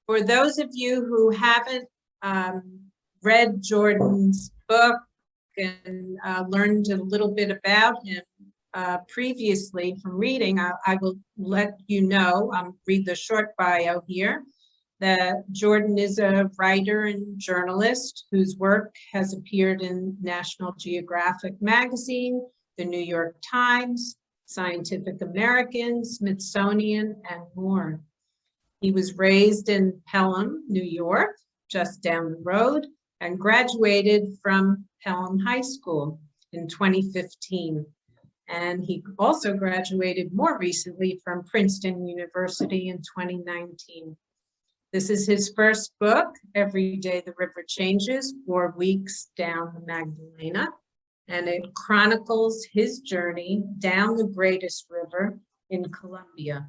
For those of you who haven't read Jordan's book and learned a little bit about him previously from reading, I will let you know, read the short bio here, that Jordan is a writer and journalist whose work has appeared in National Geographic magazine, the New York Times, Scientific American, Smithsonian, and more. He was raised in Pelham, New York, just down the road, and graduated from Pelham High School in 2015. And he also graduated more recently from Princeton University in 2019. This is his first book, Every Day the River Changes, 4 Weeks Down the Magdalena, and it chronicles his journey down the greatest river in Colombia.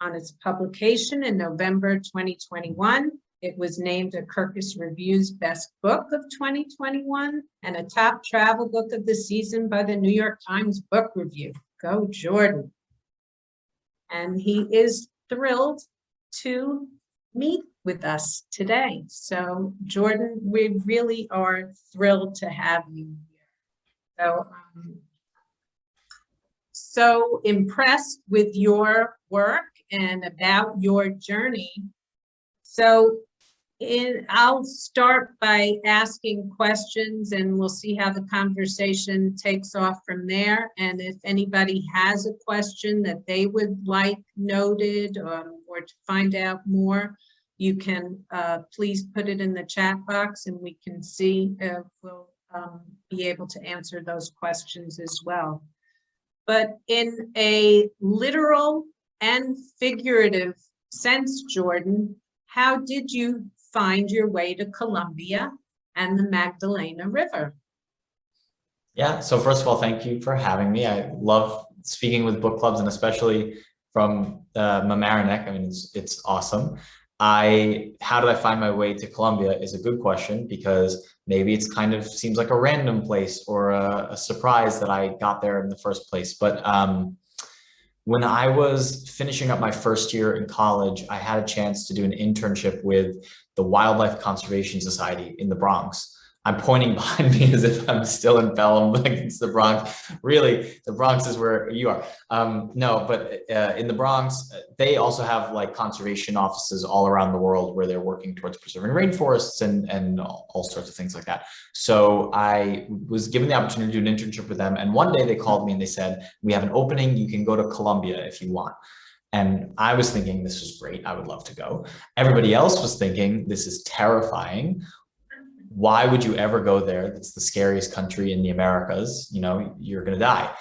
On its publication in November 2021, it was named a Kirkus Review's Best Book of 2021 and a top travel book of the season by the New York Times Book Review. Go Jordan. And he is thrilled to meet with us today. So Jordan, we really are thrilled to have you here. So impressed with your work and about your journey. So I'll start by asking questions and we'll see how the conversation takes off from there. And if anybody has a question that they would like noted or to find out more, you can please put it in the chat box and we can see if we'll be able to answer those questions as well. But in a literal and figurative sense, Jordan, how did you find your way to Colombia and the Magdalena River? Yeah, so first of all, thank you for having me. I love speaking with book clubs and especially from Mamaroneck. I mean, it's awesome. How did I find my way to Colombia is a good question because maybe it's kind of seems like a random place or a surprise that I got there in the first place. But when I was finishing up my first year in college, I had a chance to do an internship with the Wildlife Conservation Society in the Bronx. I'm pointing behind me as if I'm still in Pelham, like it's the Bronx. Really, the Bronx is where you are. No, but in the Bronx, they also have like conservation offices all around the world where they're working towards preserving rainforests and all sorts of things like that. So I was given the opportunity to do an internship with them. And one day they called me and they said, we have an opening, you can go to Colombia if you want. And I was thinking, this is great, I would love to go. Everybody else was thinking, this is terrifying. Why would you ever go there? It's the scariest country in the Americas. You know, you're going to die.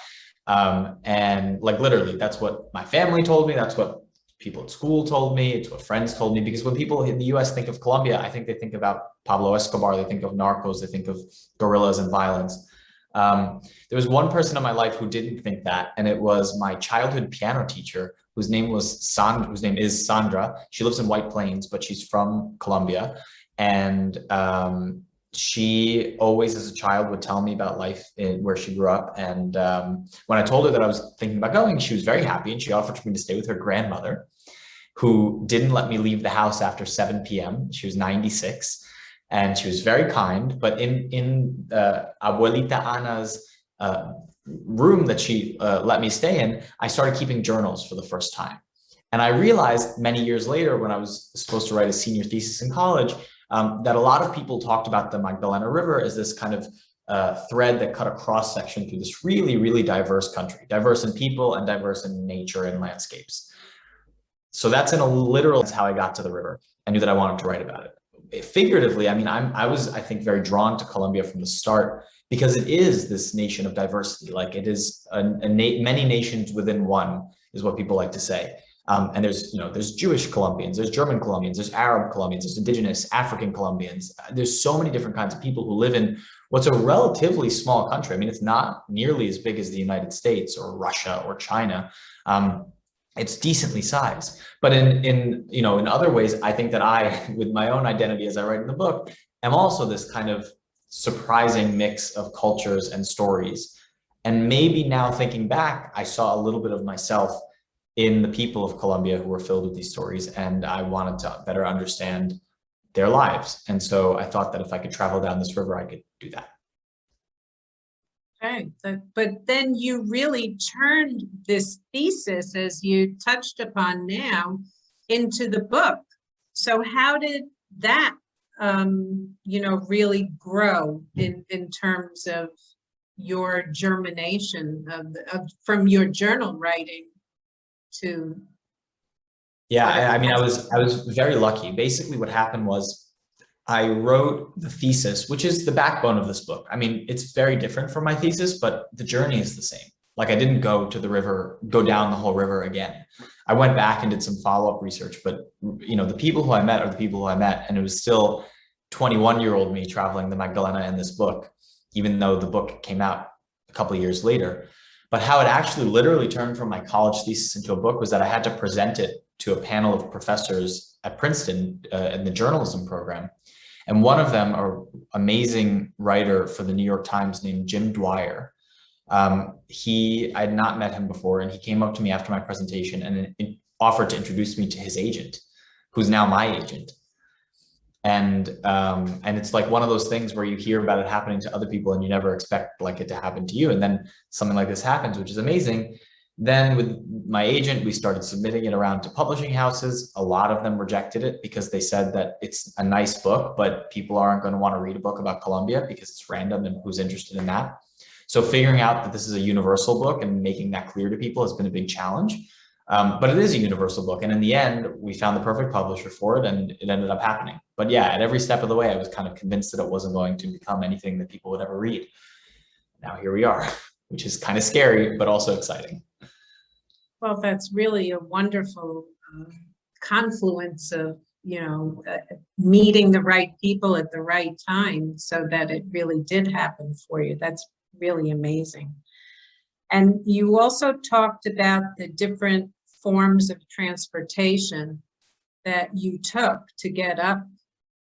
And like literally, that's what my family told me. That's what people at school told me. It's what friends told me. Because when people in the US think of Colombia, I think they think about Pablo Escobar. They think of narcos. They think of guerrillas and violence. There was one person in my life who didn't think that. And it was my childhood piano teacher, whose name is Sandra. She lives in White Plains, but she's from Colombia. And she always, as a child, would tell me about life where she grew up. And when I told her that I was thinking about going, she was very happy. And she offered for me to stay with her grandmother, who didn't let me leave the house after 7 p.m. She was 96. And she was very kind. But in Abuelita Ana's room that she let me stay in, I started keeping journals for the first time. And I realized many years later, when I was supposed to write a senior thesis in college, that a lot of people talked about the Magdalena River as this kind of thread that cut a cross section through this really, really diverse country, diverse in people and diverse in nature and landscapes. So that's in a literal, that's how I got to the river. I knew that I wanted to write about it. Figuratively, I mean, I was, I think, very drawn to Colombia from the start because it is this nation of diversity. Like it is many nations within one, is what people like to say. And there's, you know, there's Jewish Colombians, there's German Colombians, there's Arab Colombians, there's indigenous African Colombians. There's so many different kinds of people who live in what's a relatively small country. I mean, it's not nearly as big as the United States or Russia or China. It's decently sized, but in other ways, I think that I, with my own identity, as I write in the book, am also this kind of surprising mix of cultures and stories. And maybe now thinking back, I saw a little bit of myself in the people of Colombia who were filled with these stories, and I wanted to better understand their lives. And so I thought that if I could travel down this river, I could do that. Okay, but then you really turned this thesis, as you touched upon now, into the book. So how did that, really grow in terms of your germination from your journal writing to? Yeah, I mean, I was very lucky. Basically, what happened was I wrote the thesis, which is the backbone of this book. I mean, it's very different from my thesis, but the journey is the same. Like, I didn't go to the river, go down the whole river again. I went back and did some follow-up research, but the people who I met are the people who I met, and it was still 21-year-old me traveling the Magdalena in this book, even though the book came out a couple of years later. But how it actually literally turned from my college thesis into a book was that I had to present it to a panel of professors at Princeton in the journalism program. And one of them, an amazing writer for the New York Times named Jim Dwyer, I had not met him before, and he came up to me after my presentation and offered to introduce me to his agent, who's now my agent. And it's like one of those things where you hear about it happening to other people and you never expect like it to happen to you. And then something like this happens, which is amazing. Then with my agent, we started submitting it around to publishing houses. A lot of them rejected it because they said that it's a nice book, but people aren't going to want to read a book about Colombia because it's random and who's interested in that. So figuring out that this is a universal book and making that clear to people has been a big challenge. But it is a universal book. And in the end, we found the perfect publisher for it, and it ended up happening. But yeah, at every step of the way, I was kind of convinced that it wasn't going to become anything that people would ever read. Now here we are, which is kind of scary, but also exciting. Well, that's really a wonderful confluence of, meeting the right people at the right time so that it really did happen for you. That's really amazing. And you also talked about the different forms of transportation that you took to get up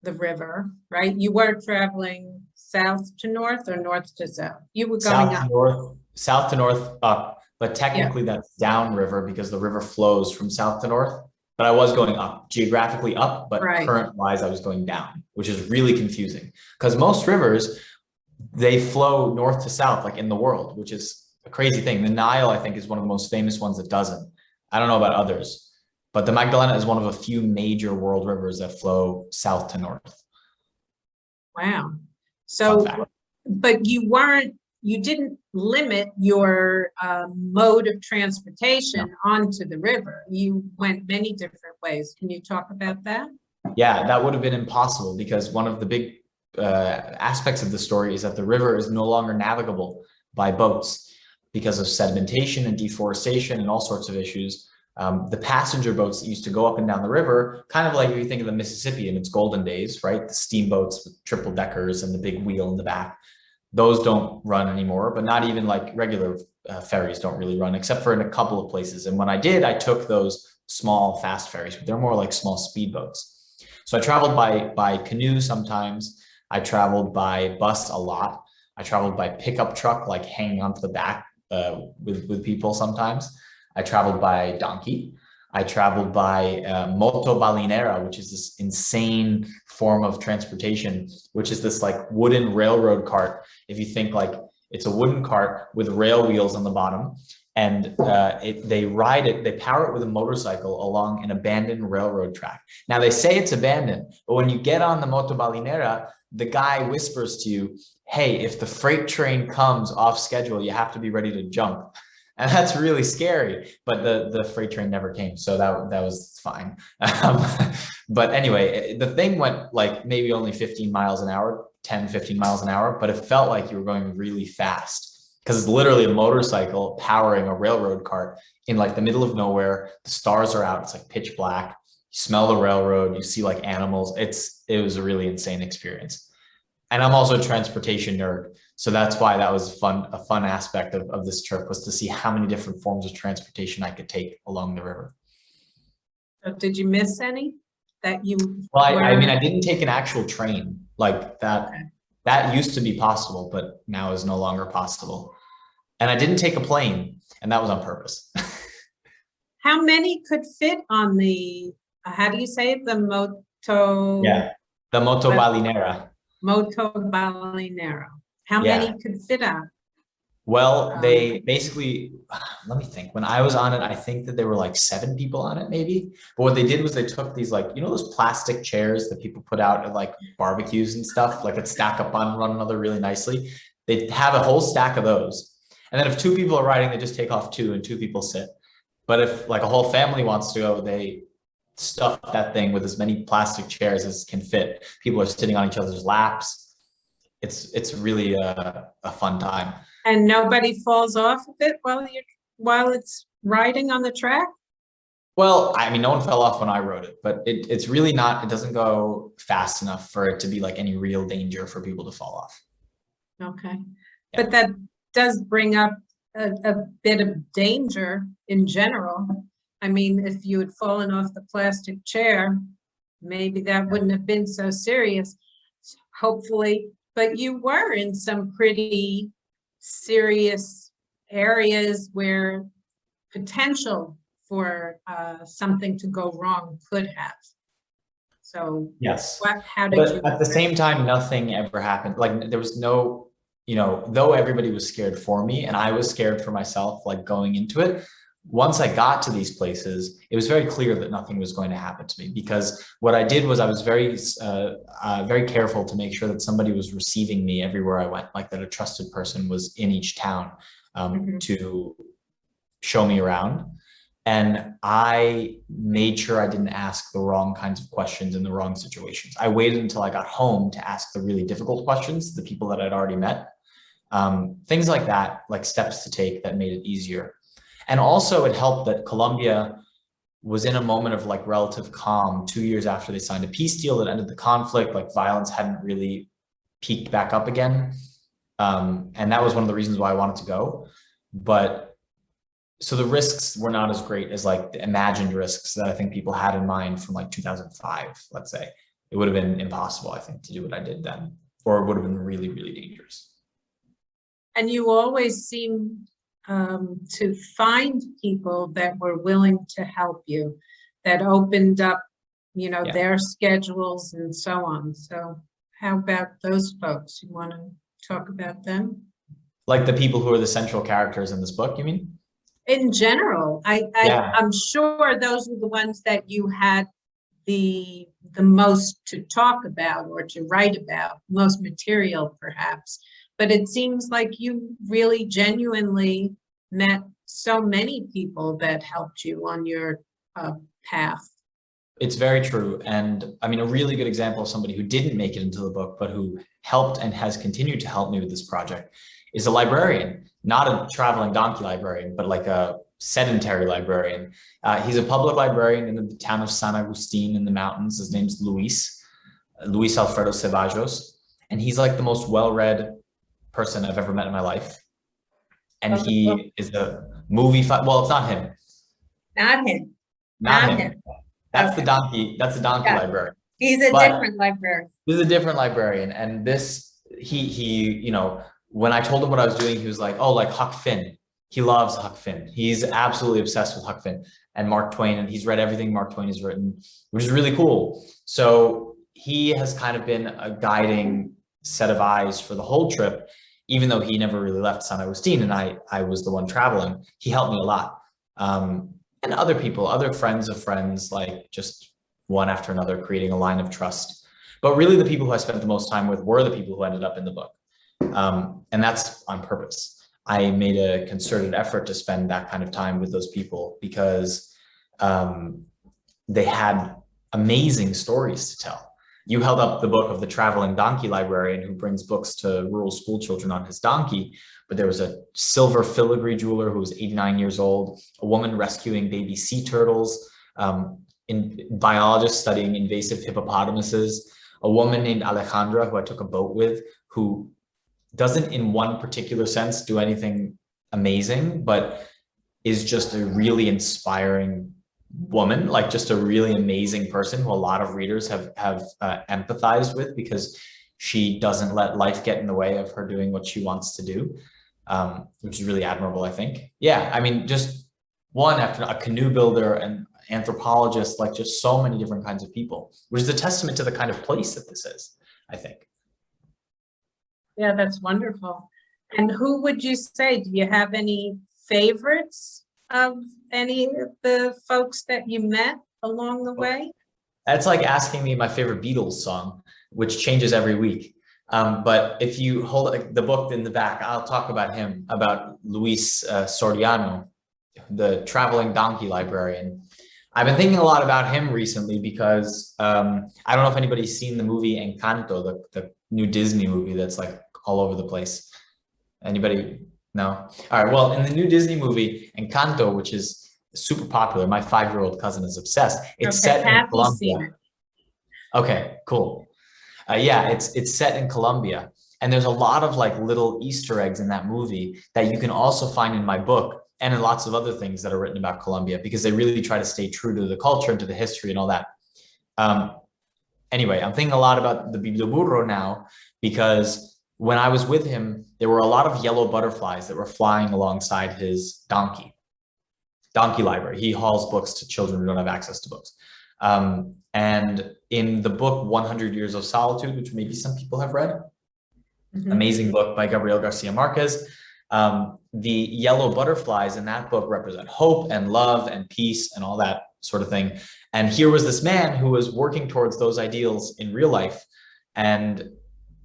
the river, right? You were traveling south to north or north to south? You were going up. South to north, up. But technically that's downriver because the river flows from south to north. But I was going up, geographically up, but current-wise I was going down, which is really confusing. Because most rivers, they flow north to south, like in the world, which is a crazy thing. The Nile, I think, is one of the most famous ones that doesn't. I don't know about others, but the Magdalena is one of a few major world rivers that flow south to north. Wow. So, but you didn't limit your mode of transportation onto the river. You went many different ways. Can you talk about that? Yeah, that would have been impossible because one of the big aspects of the story is that the river is no longer navigable by boats because of sedimentation and deforestation and all sorts of issues. The passenger boats that used to go up and down the river, kind of like if you think of the Mississippi in its golden days, right? The steamboats with triple deckers and the big wheel in the back, those don't run anymore, but not even like regular ferries don't really run, except for in a couple of places. And when I did, I took those small fast ferries, but they're more like small speedboats. So I traveled by canoe sometimes. I traveled by bus a lot. I traveled by pickup truck, like hanging onto the back with people sometimes. I traveled by donkey. I traveled by moto balinera, which is this insane form of transportation, which is this like wooden railroad cart. If you think like it's a wooden cart with rail wheels on the bottom, and they ride it, they power it with a motorcycle along an abandoned railroad track. Now they say it's abandoned, but when you get on the moto balinera, the guy whispers to you, hey, if the freight train comes off schedule, you have to be ready to jump. And that's really scary, but the freight train never came. So that was fine. But anyway, the thing went like maybe only 15 miles an hour, 10, 15 miles an hour, but it felt like you were going really fast because it's literally a motorcycle powering a railroad cart in like the middle of nowhere. The stars are out. It's like pitch black. You smell the railroad. You see like animals. It was a really insane experience. And I'm also a transportation nerd. So that's why that was a fun aspect of this trip, was to see how many different forms of transportation I could take along the river. So did you miss any that you? Well, I mean, I didn't take an actual train like that. Okay. That used to be possible, but now is no longer possible. And I didn't take a plane, and that was on purpose. How many could fit on the, how do you say it? The moto? Yeah, the Moto Balinera. Moto Balinero. How Yeah. many could fit on? Well, they basically, let me think. When I was on it, I think that there were like 7 people on it, maybe. But what they did was they took these, like, you know, those plastic chairs that people put out at like barbecues and stuff, like that stack up on one another really nicely. They have a whole stack of those. And then if 2 people are riding, they just take off 2 and 2 people sit. But if like a whole family wants to go, they stuff that thing with as many plastic chairs as can fit. People are sitting on each other's laps. It's really a fun time. And nobody falls off of it while it's riding on the track? Well, I mean, no one fell off when I rode it, but it's really not, it doesn't go fast enough for it to be like any real danger for people to fall off. Okay. Yeah. But that does bring up a bit of danger in general. I mean, if you had fallen off the plastic chair, maybe that wouldn't have been so serious, hopefully. But you were in some pretty serious areas where potential for something to go wrong could have. So yes, how did you? At the same time, nothing ever happened. Like there was no, you know, though everybody was scared for me and I was scared for myself, like going into it. Once I got to these places, it was very clear that nothing was going to happen to me, because what I did was I was very careful to make sure that somebody was receiving me everywhere I went, like that a trusted person was in each town to show me around. And I made sure I didn't ask the wrong kinds of questions in the wrong situations. I waited until I got home to ask the really difficult questions, the people that I'd already met. Things like that, like steps to take that made it easier. And also it helped that Colombia was in a moment of like relative calm 2 years after they signed a peace deal that ended the conflict. Like violence hadn't really peaked back up again. And that was one of the reasons why I wanted to go. But so the risks were not as great as like the imagined risks that I think people had in mind from like 2005, let's say. It would have been impossible, I think, to do what I did then, or it would have been really, really dangerous. And you always seem to find people that were willing to help you, that opened up, you know, their schedules and so on. So how about those folks? You want to talk about them? Like the people who are the central characters in this book, you mean? In general, I'm sure those were the ones that you had the most to talk about or to write about, most material perhaps. But it seems like you really genuinely met so many people that helped you on your path. It's very true. And I mean, a really good example of somebody who didn't make it into the book, but who helped and has continued to help me with this project is a librarian, not a traveling donkey librarian, but like a sedentary librarian. He's a public librarian in the town of San Agustin in the mountains. His name's Luis Alfredo Ceballos. And he's like the most well-read person I've ever met in my life. And he is a movie, well, it's not him. Not him. Not him. That's the donkey librarian. He's a different librarian. He's a different librarian. And this, he, you know, when I told him what I was doing, he was like, oh, like Huck Finn. He loves Huck Finn. He's absolutely obsessed with Huck Finn and Mark Twain, and he's read everything Mark Twain has written, which is really cool. So he has kind of been a guiding set of eyes for the whole trip, even though he never really left San Agustin and I was the one traveling. He helped me a lot. And other people, other friends of friends, like just one after another, creating a line of trust. But really the people who I spent the most time with were the people who ended up in the book. And that's on purpose. I made a concerted effort to spend that kind of time with those people because they had amazing stories to tell. You held up the book of the traveling donkey librarian who brings books to rural school children on his donkey, but there was a silver filigree jeweler who was 89 years old, a woman rescuing baby sea turtles, biologists studying invasive hippopotamuses, a woman named Alejandra who I took a boat with, who doesn't in one particular sense do anything amazing, but is just a really inspiring woman, like just a really amazing person who a lot of readers have empathized with because she doesn't let life get in the way of her doing what she wants to do, which is really admirable, I think. Yeah, I mean, just one after a canoe builder and anthropologist, like just so many different kinds of people, which is a testament to the kind of place that this is, I think. Yeah, that's wonderful. And who would you say, do you have any favorites of any of the folks that you met along the way? That's like asking me my favorite Beatles song, which changes every week. But if you hold the book in the back, I'll talk about him, about Luis Soriano, the traveling donkey librarian. I've been thinking a lot about him recently because I don't know if anybody's seen the movie Encanto, the new Disney movie that's like all over the place. Anybody? No? All right. Well, in the new Disney movie Encanto, which is super popular, my 5-year-old cousin is obsessed. It's set in Colombia. Okay, cool. Yeah, it's set in Colombia. And there's a lot of like little Easter eggs in that movie that you can also find in my book and in lots of other things that are written about Colombia, because they really try to stay true to the culture and to the history and all that. Anyway, I'm thinking a lot about the Biblioburro now, because when I was with him, there were a lot of yellow butterflies that were flying alongside his donkey library. He hauls books to children who don't have access to books. And in the book 100 Years of Solitude, which maybe some people have read, amazing book by Gabriel Garcia Marquez, the yellow butterflies in that book represent hope and love and peace and all that sort of thing. And here was this man who was working towards those ideals in real life. And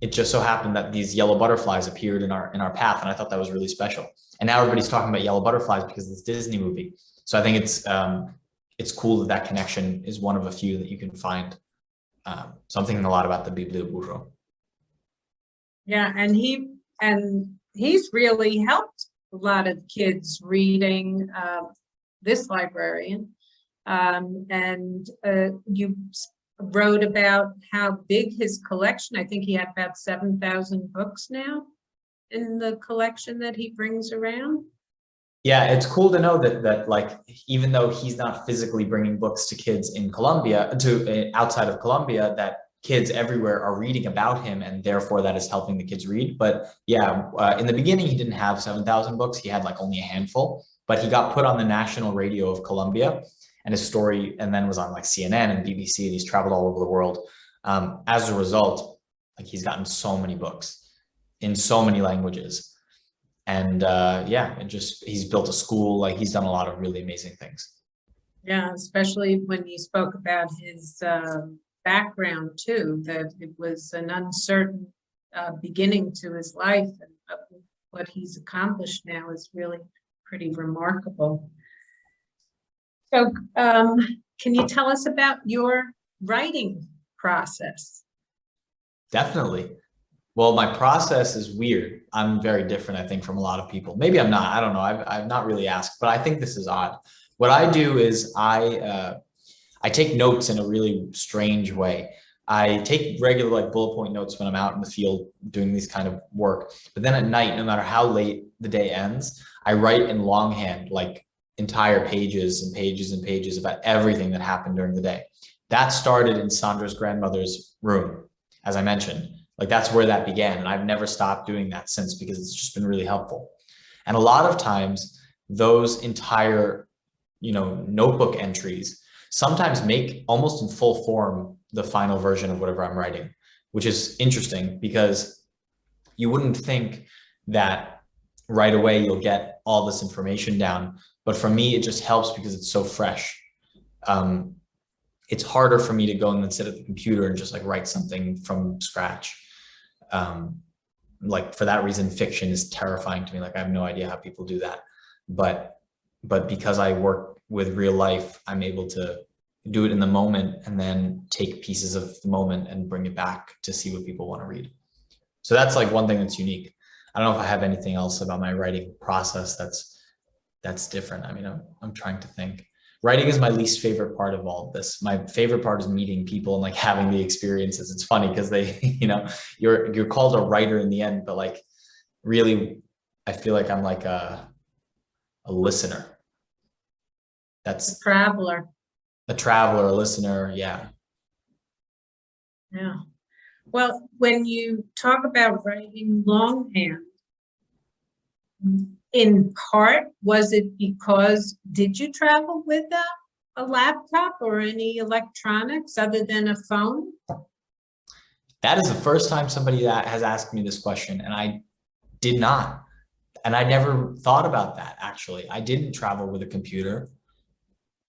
it just so happened that these yellow butterflies appeared in our path. And I thought that was really special. And now everybody's talking about yellow butterflies because of this Disney movie. So I think it's cool that that connection is one of a few that you can find. So I'm thinking a lot about the Biblioburro. Yeah, and he's really helped a lot of kids reading, this librarian. And you wrote about how big his collection, I think he had about 7,000 books now in the collection that he brings around. Yeah, it's cool to know that like, even though he's not physically bringing books to kids in Colombia, outside of Colombia, that kids everywhere are reading about him, and therefore that is helping the kids read. But yeah, in the beginning, he didn't have 7,000 books. He had like only a handful, but he got put on the national radio of Colombia, and his story, and then was on like CNN and BBC, and he's traveled all over the world. As a result, like he's gotten so many books in so many languages. And yeah, he's built a school, like he's done a lot of really amazing things. Yeah, especially when you spoke about his background too, that it was an uncertain beginning to his life, and what he's accomplished now is really pretty remarkable. So can you tell us about your writing process? Definitely. Well, my process is weird. I'm very different, I think, from a lot of people. Maybe I'm not. I don't know. I've not really asked, but I think this is odd. What I do is I take notes in a really strange way. I take regular like bullet point notes when I'm out in the field doing these kind of work. But then at night, no matter how late the day ends, I write in longhand, like entire pages and pages and pages about everything that happened during the day. That started in Sandra's grandmother's room, as I mentioned. Like that's where that began. And I've never stopped doing that since, because it's just been really helpful. And a lot of times those entire, notebook entries sometimes make almost in full form the final version of whatever I'm writing, which is interesting because you wouldn't think that right away you'll get all this information down. But for me, it just helps because it's so fresh. It's harder for me to go and then sit at the computer and just like write something from scratch. Like for that reason, fiction is terrifying to me. Like I have no idea how people do that, but because I work with real life, I'm able to do it in the moment and then take pieces of the moment and bring it back to see what people want to read. So that's like one thing that's unique. I don't know if I have anything else about my writing process that's different. I mean, I'm trying to think. Writing is my least favorite part of all of this. My favorite part is meeting people and like having the experiences. It's funny because they, you're called a writer in the end, but like really, I feel like I'm like a listener. That's A traveler. A traveler, a listener. Yeah. Yeah. Well, when you talk about writing longhand, in part, was it because, did you travel with a laptop or any electronics other than a phone? That is the first time somebody that has asked me this question, and I did not. And I never thought about that, actually. I didn't travel with a computer.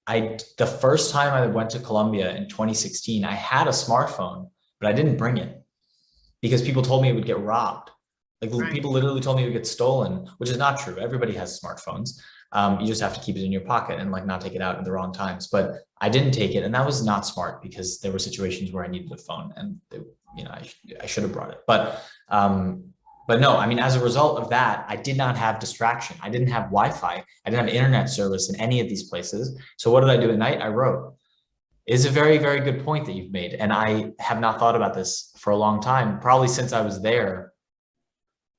The first time I went to Colombia in 2016, I had a smartphone, but I didn't bring it because people told me it would get robbed. Like Right. people literally told me it would get stolen, which is not true. Everybody has smartphones. You just have to keep it in your pocket and like not take it out at the wrong times. But I didn't take it, and that was not smart because there were situations where I needed a phone, and I should have brought it. But no, I mean, as a result of that, I did not have distraction. I didn't have Wi-Fi. I didn't have internet service in any of these places. So what did I do at night? I wrote. It's a very, very good point that you've made. And I have not thought about this for a long time, probably since I was there,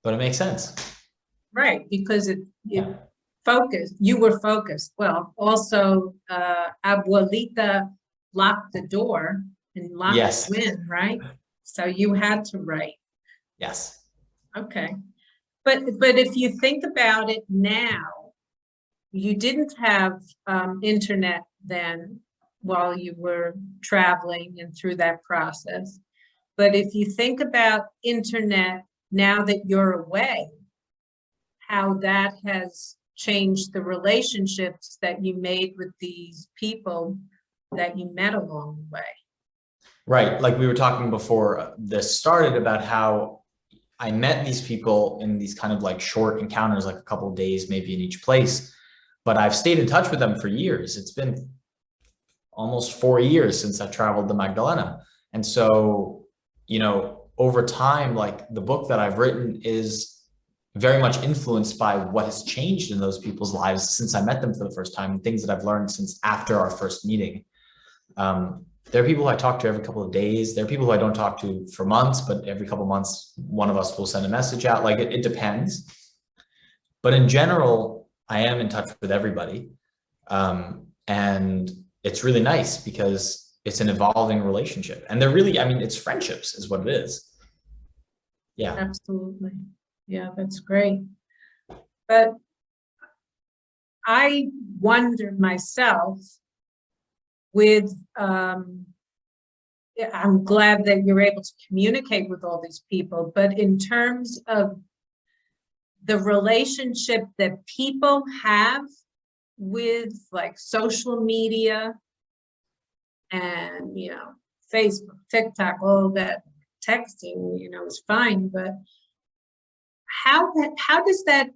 but it makes sense. Right, because you were focused. Well, also, Abuelita locked the door and locked Yes. you in, right? So you had to write. Yes. Okay. But if you think about it now, you didn't have internet then while you were traveling and through that process. But if you think about internet now that you're away, how that has changed the relationships that you made with these people that you met along the way. Right. Like we were talking before this started about how I met these people in these kind of like short encounters, like a couple of days, maybe in each place, but I've stayed in touch with them for years. It's been almost 4 years since I traveled to Magdalena. And so, over time, like the book that I've written is very much influenced by what has changed in those people's lives since I met them for the first time, things that I've learned since after our first meeting. There are people who I talk to every couple of days. There are people who I don't talk to for months, but every couple of months, one of us will send a message out. Like it depends. But in general, I am in touch with everybody. And it's really nice because it's an evolving relationship. And they're really, it's friendships is what it is. Yeah. Absolutely. Yeah, that's great. But I wonder myself with, I'm glad that you're able to communicate with all these people, but in terms of the relationship that people have with like social media and, Facebook, TikTok, all that texting, is fine, but how does that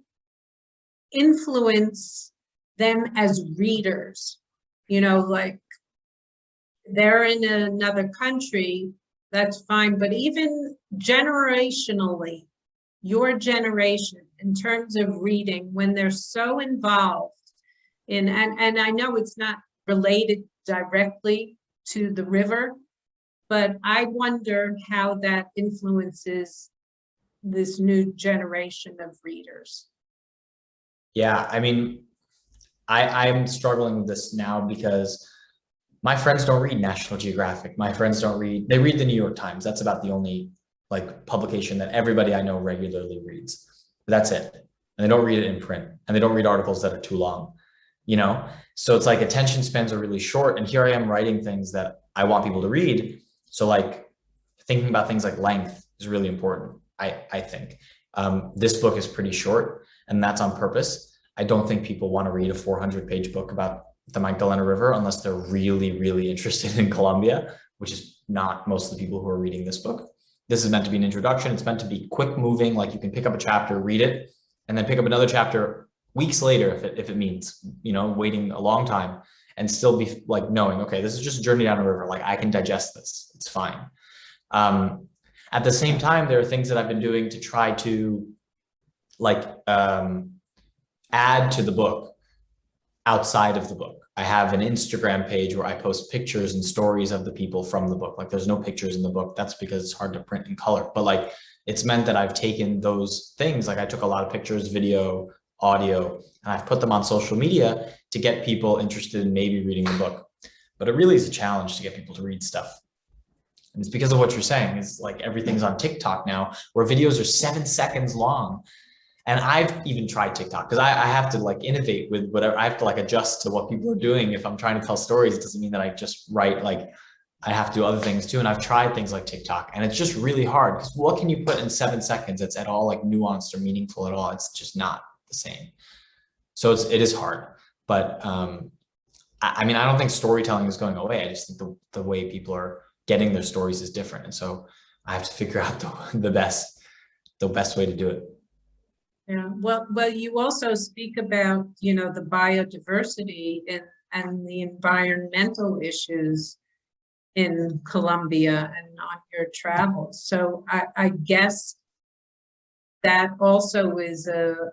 influence them as readers? Like they're in another country, that's fine, but even generationally, your generation in terms of reading, when they're so involved in, and I know it's not related directly to the river, but I wonder how that influences this new generation of readers. Yeah, I'm struggling with this now because my friends don't read National Geographic. My friends they read the New York Times. That's about the only like publication that everybody I know regularly reads. That's it. And they don't read it in print, and they don't read articles that are too long, So it's like attention spans are really short. And here I am writing things that I want people to read. So like thinking about things like length is really important, I think. This book is pretty short, and that's on purpose. I don't think people want to read a 400-page book about the Magdalena River unless they're really, really interested in Colombia, which is not most of the people who are reading this book. This is meant to be an introduction. It's meant to be quick moving, like you can pick up a chapter, read it, and then pick up another chapter weeks later if it means, waiting a long time and still be like knowing, okay, this is just a journey down a river. Like I can digest this. It's fine. At the same time, there are things that I've been doing to try to add to the book outside of the book. I have an Instagram page where I post pictures and stories of the people from the book. Like there's no pictures in the book. That's because it's hard to print in color. But like it's meant that I've taken those things. Like I took a lot of pictures, video, audio, and I've put them on social media to get people interested in maybe reading the book. But it really is a challenge to get people to read stuff. And it's because of what you're saying is like everything's on TikTok now where videos are 7 seconds long. And I've even tried TikTok because I have to like innovate with whatever. I have to like adjust to what people are doing. If I'm trying to tell stories, it doesn't mean that I just write. Like I have to do other things too. And I've tried things like TikTok, and it's just really hard because what can you put in 7 seconds that's at all like nuanced or meaningful at all? It's just not the same. So it is hard. But I mean, I don't think storytelling is going away. I just think the way people are getting their stories is different. And so I have to figure out the best way to do it. Yeah, well, you also speak about, the biodiversity and the environmental issues in Colombia and on your travels. So I guess that also is a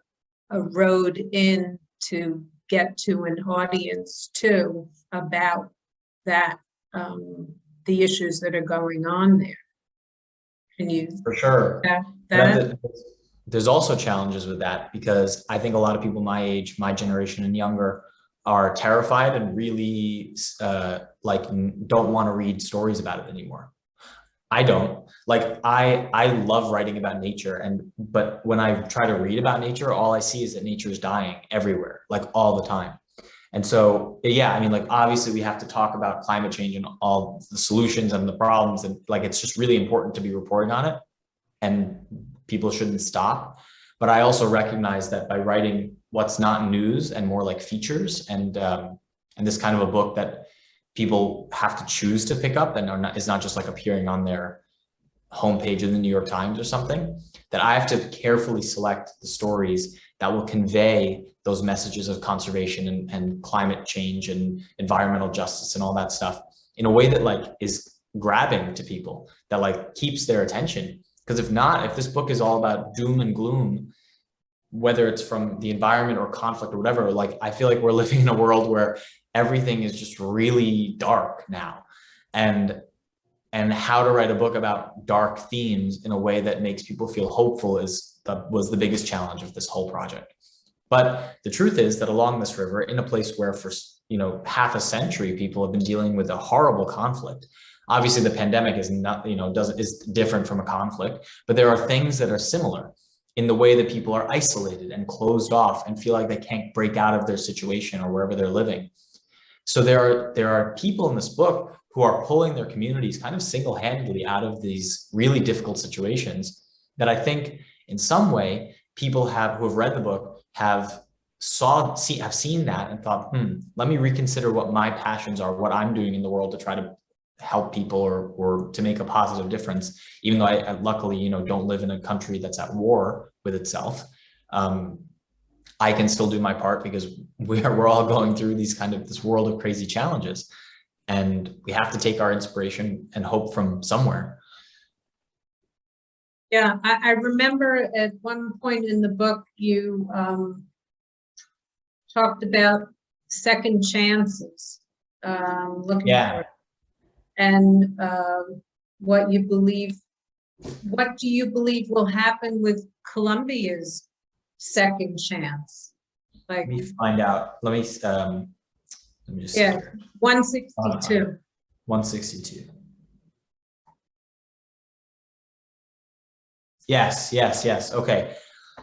road in to get to an audience too about that, the issues that are going on there. Can you? For sure. That? There's also challenges with that because I think a lot of people my age, my generation and younger are terrified and really like don't want to read stories about it anymore. I don't. Like I love writing about nature, but when I try to read about nature, all I see is that nature is dying everywhere, like all the time. And so, yeah, I mean, like obviously we have to talk about climate change and all the solutions and the problems, and like it's just really important to be reporting on it, and people shouldn't stop. But I also recognize that by writing what's not news and more like features and this kind of a book that people have to choose to pick up and is not just like appearing on their homepage of the New York Times or something, that I have to carefully select the stories that will convey those messages of conservation and climate change and environmental justice and all that stuff in a way that like is grabbing to people, that like keeps their attention. Because if not, if this book is all about doom and gloom, whether it's from the environment or conflict or whatever, like I feel like we're living in a world where everything is just really dark now. And how to write a book about dark themes in a way that makes people feel hopeful was the biggest challenge of this whole project. But the truth is that along this river, in a place where for half a century people have been dealing with a horrible conflict. Obviously, the pandemic is not is different from a conflict, but there are things that are similar in the way that people are isolated and closed off and feel like they can't break out of their situation or wherever they're living. So there are people in this book who are pulling their communities kind of single-handedly out of these really difficult situations that I think in some way people who have read the book have seen that and thought, let me reconsider what my passions are, what I'm doing in the world to try to help people or to make a positive difference, even though I luckily, don't live in a country that's at war with itself. I can still do my part because we're all going through this world of crazy challenges, and we have to take our inspiration and hope from somewhere. Yeah, I remember at one point in the book, you talked about second chances, looking for, and what do you believe will happen with Colombia's second chance? Like, let me find out. Let me just 162. 162. Yes. Okay.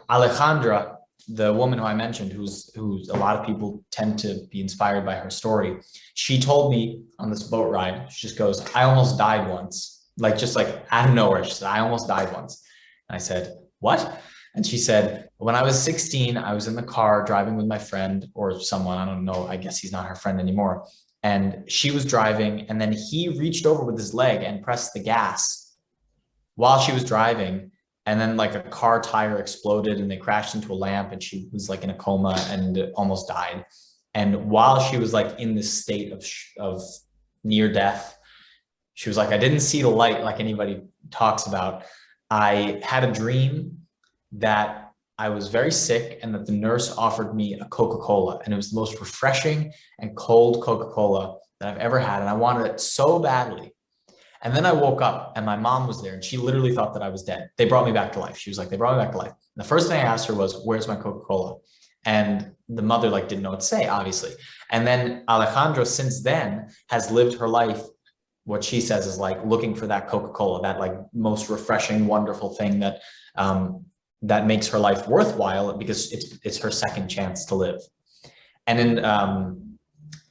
Alejandra, the woman who I mentioned, who's a lot of people tend to be inspired by her story. She told me on this boat ride, she just goes, I almost died once, just out of nowhere. She said, I almost died once. And I said, what? And she said, when I was 16, I was in the car driving with my friend or someone, I don't know, I guess he's not her friend anymore. And she was driving, and then he reached over with his leg and pressed the gas while she was driving. And then a car tire exploded and they crashed into a lamp, and she was in a coma and almost died. And while she was in this state of near death, she was like, I didn't see the light like anybody talks about. I had a dream that I was very sick and that the nurse offered me a Coca-Cola, and it was the most refreshing and cold Coca-Cola that I've ever had. And I wanted it so badly. And then I woke up and my mom was there, and she literally thought that I was dead. They brought me back to life. She was like, they brought me back to life. And the first thing I asked her was, where's my Coca-Cola? And the mother didn't know what to say, obviously. And then Alejandro since then has lived her life, what she says is looking for that Coca-Cola, that most refreshing, wonderful thing that that makes her life worthwhile because it's her second chance to live. And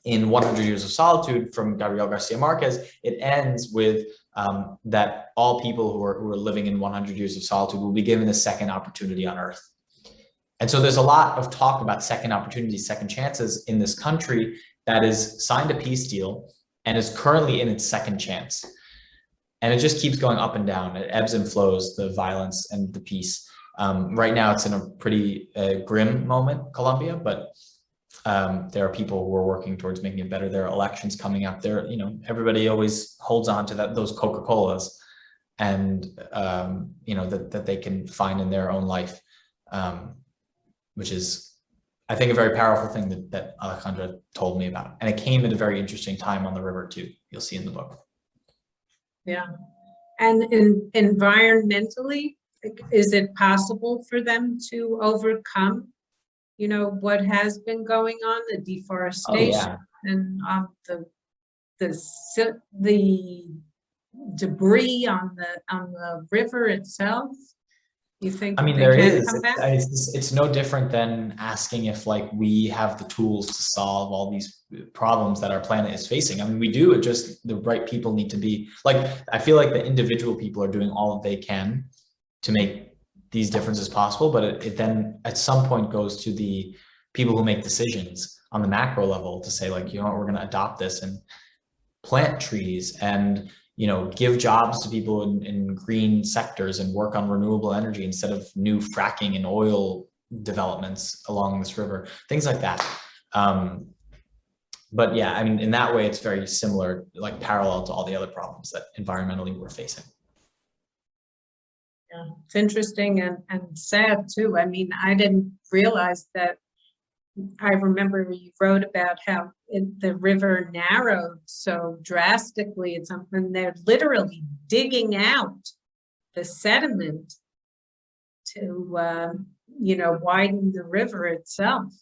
in 100 Years of Solitude from Gabriel Garcia Marquez, it ends with that all people who are living in 100 years of solitude will be given a second opportunity on earth. And so there's a lot of talk about second opportunities, second chances in this country that is signed a peace deal and is currently in its second chance. And it just keeps going up and down. It ebbs and flows, the violence and the peace. Right now it's in a pretty grim moment, Colombia, but there are people who are working towards making it better. There are elections coming up there. You know, everybody always holds on to those Coca-Colas and, you know, that they can find in their own life, which is, I think, a very powerful thing that Alejandra told me about. And it came at a very interesting time on the river too. You'll see in the book. Yeah. And environmentally, is it possible for them to overcome, you know, what has been going on, the deforestation and the debris on the river itself? You think? I mean, there is. It's no different than asking if, like, we have the tools to solve all these problems that our planet is facing. I mean, we do. It just, the right people need to be, like, I feel like the individual people are doing all that they can to make these differences possible, but it then at some point goes to the people who make decisions on the macro level to say, like, you know what, we're going to adopt this and plant trees and, you know, give jobs to people in green sectors and work on renewable energy instead of new fracking and oil developments along this river, things like that. But yeah, I mean, in that way, it's very similar, like parallel to all the other problems that environmentally we're facing. Yeah, it's interesting and sad too. I mean, I didn't realize that. I remember you wrote about how the river narrowed so drastically. It's something they're literally digging out the sediment to, you know, widen the river itself.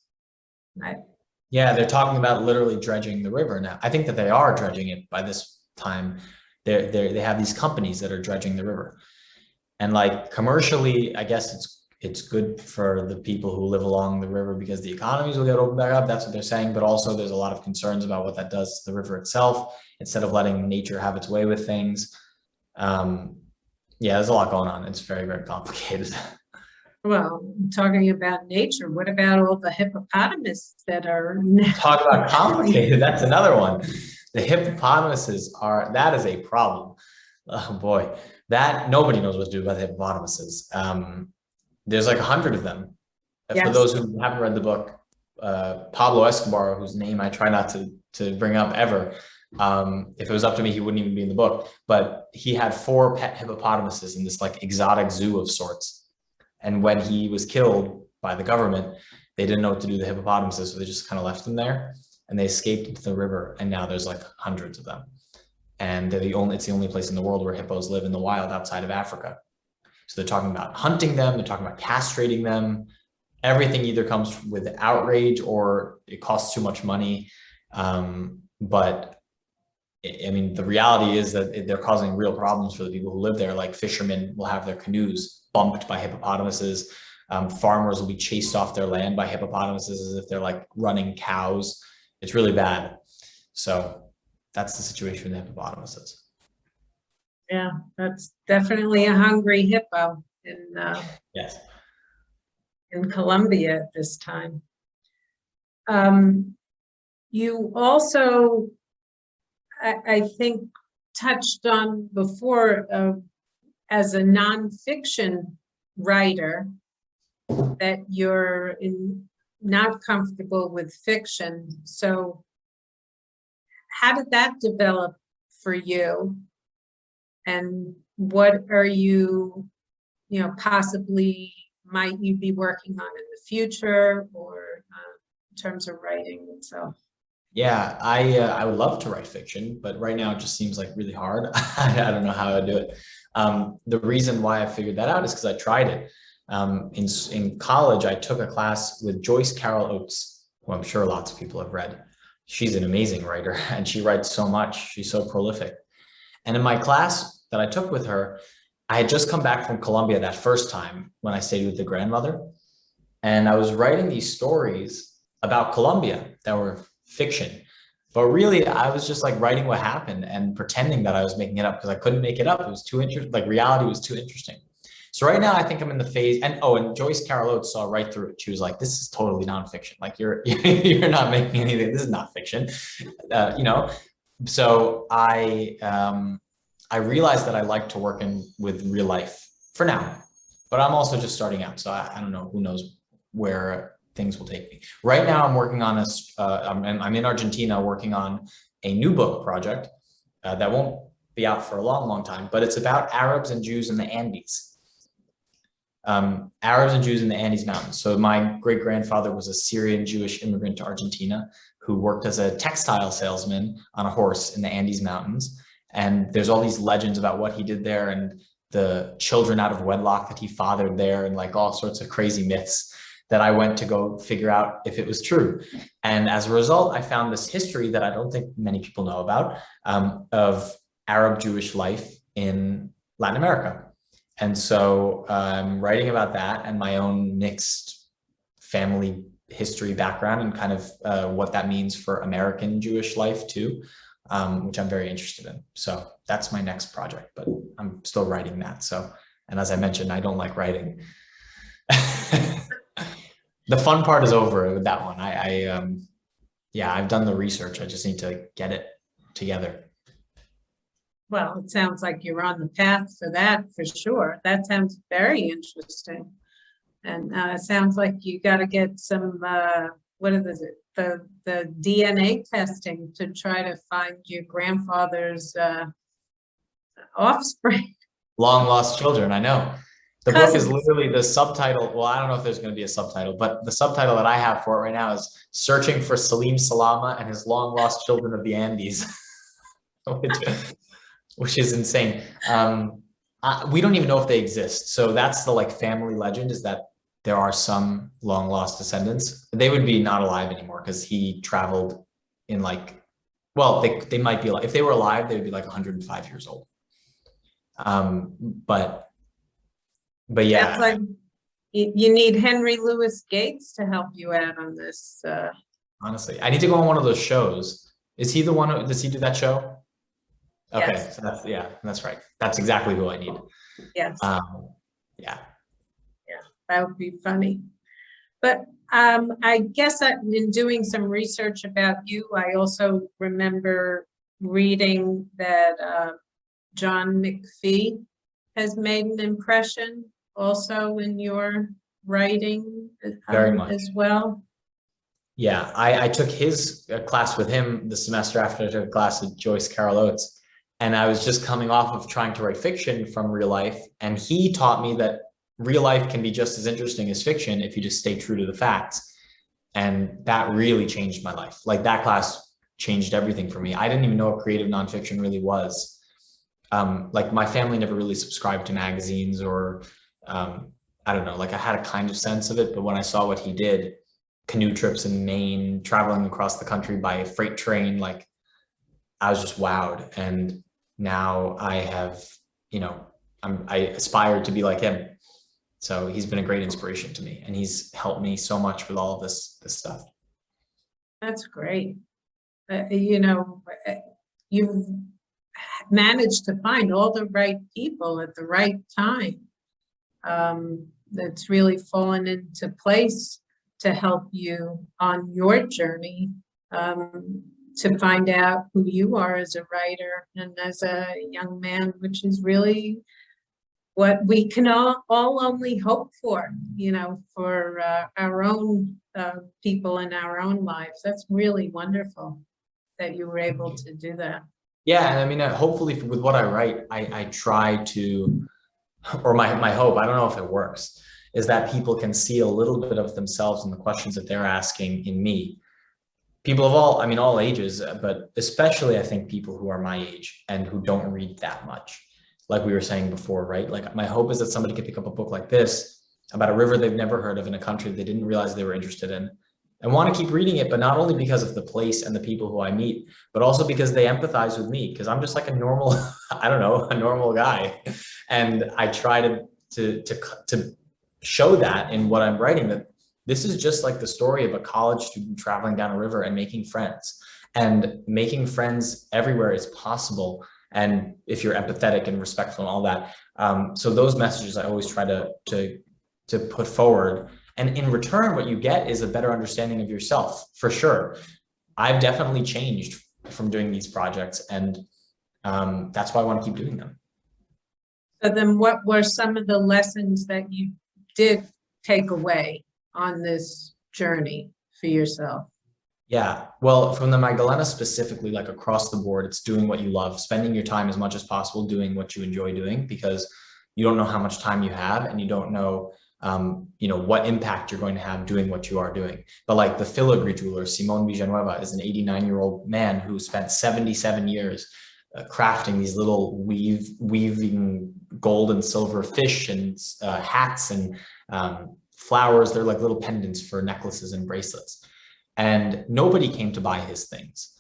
Yeah, they're talking about literally dredging the river now. I think that they are dredging it by this time. They have these companies that are dredging the river. And like commercially, I guess it's good for the people who live along the river because the economies will get opened back up. That's what they're saying. But also there's a lot of concerns about what that does to the river itself, instead of letting nature have its way with things. Yeah, there's a lot going on. It's very, very complicated. Well, talking about nature, what about all the hippopotamus that are talk about complicated? That's another one. The hippopotamuses that is a problem. Oh boy, that nobody knows what to do about the hippopotamuses. There's like 100 of them. Yes. For those who haven't read the book, Pablo Escobar, whose name I try not to bring up ever, if it was up to me, he wouldn't even be in the book, but he had 4 pet hippopotamuses in this like exotic zoo of sorts. And when he was killed by the government, they didn't know what to do with the hippopotamuses, so they just kind of left them there and they escaped into the river. And now there's like hundreds of them. And it's the only place in the world where hippos live in the wild outside of Africa. So they're talking about hunting them, they're talking about castrating them. Everything either comes with outrage or it costs too much money. But I mean, the reality is that they're causing real problems for the people who live there. Like fishermen will have their canoes bumped by hippopotamuses. Farmers will be chased off their land by hippopotamuses as if they're like running cows. It's really bad. So that's the situation with the hippopotamuses. Yeah, that's definitely a hungry hippo yes, in Colombia at this time. You also, I think, touched on before as a nonfiction writer that you're not comfortable with fiction. So how did that develop for you? And what are you know, possibly might you be working on in the future, or in terms of writing itself? Yeah, I would love to write fiction, but right now it just seems like really hard. I don't know how to do it. The reason why I figured that out is because I tried it. In college, I took a class with Joyce Carol Oates, who I'm sure lots of people have read. She's an amazing writer and she writes so much. She's so prolific. And in my class that I took with her, I had just come back from Colombia that first time when I stayed with the grandmother. And I was writing these stories about Colombia that were fiction. But really, I was just like writing what happened and pretending that I was making it up because I couldn't make it up. It was too interesting. Like reality was too interesting. So right now, I think I'm in the phase. And oh, and Joyce Carol Oates saw right through it. She was like, "This is totally nonfiction. Like you're not making anything. This is not fiction." You know. So I realized that I like to work with real life for now, but I'm also just starting out. So I don't know. Who knows where things will take me. Right now, I'm working on I'm in Argentina working on a new book project that won't be out for a long, long time, but it's about Arabs and Jews in the Andes. Arabs and Jews in the Andes Mountains. So my great-grandfather was a Syrian Jewish immigrant to Argentina who worked as a textile salesman on a horse in the Andes Mountains. And there's all these legends about what he did there and the children out of wedlock that he fathered there and like all sorts of crazy myths that I went to go figure out if it was true. And as a result, I found this history that I don't think many people know about of Arab Jewish life in Latin America. And so I'm writing about that and my own mixed family history background and kind of what that means for American Jewish life too, which I'm very interested in. So that's my next project, but I'm still writing that. So, and as I mentioned, I don't like writing. The fun part is over with that one. Yeah, I've done the research. I just need to get it together. Well, it sounds like you're on the path for that for sure. That sounds very interesting. And it sounds like you got to get some, what is it? The DNA testing to try to find your grandfather's offspring. Long lost children, I know. The book is literally the subtitle. Well, I don't know if there's going to be a subtitle, but the subtitle that I have for it right now is Searching for Salim Salama and His Long Lost Children of the Andes, which is insane. We don't even know if they exist. So that's the like family legend, is that there are some long lost descendants. They would be not alive anymore because he traveled in like, well, they might be alive. If they were alive, they would be like 105 years old. But yeah. That's like, you need Henry Louis Gates to help you out on this. Honestly, I need to go on one of those shows. Is he the one who, does he do that show? Okay, Yes. so that's right. That's exactly who I need. Yes. Yeah. That would be funny. But I guess in doing some research about you, I also remember reading that John McPhee has made an impression also in your writing Very much. as well. Yeah, I took his class with him the semester after I took a class with Joyce Carol Oates. And I was just coming off of trying to write fiction from real life. And he taught me that real life can be just as interesting as fiction if you just stay true to the facts. And that really changed my life. Like that class changed everything for me. I didn't even know what creative nonfiction really was. Like my family never really subscribed to magazines or I don't know, like I had a kind of sense of it, but when I saw what he did, canoe trips in Maine, traveling across the country by a freight train, like I was just wowed. And now I have, you know, I aspire to be like him. So he's been a great inspiration to me and he's helped me so much with all of this stuff. That's great. You know, you've managed to find all the right people at the right time. That's really fallen into place to help you on your journey, to find out who you are as a writer and as a young man, which is really what we can all only hope for, you know, for our own people in our own lives. That's really wonderful that you were able to do that. Yeah, and I mean, hopefully with what I write, I try to, or my hope, I don't know if it works, is that people can see a little bit of themselves in the questions that they're asking in me. People of all ages, but especially I think people who are my age and who don't read that much. Like we were saying before, right? Like my hope is that somebody could pick up a book like this about a river they've never heard of in a country they didn't realize they were interested in, and want to keep reading it, but not only because of the place and the people who I meet, but also because they empathize with me, because I'm just like a normal, I don't know, a normal guy. And I try to show that in what I'm writing, that this is just like the story of a college student traveling down a river and making friends. And making friends everywhere is possible. And if you're empathetic and respectful and all that. So those messages I always try to put forward. And in return, what you get is a better understanding of yourself, for sure. I've definitely changed from doing these projects, and that's why I want to keep doing them. So then what were some of the lessons that you did take away on this journey for yourself? Yeah, well, from the Magdalena specifically, like across the board, it's doing what you love, spending your time as much as possible doing what you enjoy doing, because you don't know how much time you have, and you don't know what impact you're going to have doing what you are doing. But like the filigree jeweler, Simon Villanueva, is an 89-year-old man who spent 77 years crafting these little weaving gold and silver fish and hats and flowers. They're like little pendants for necklaces and bracelets. And nobody came to buy his things.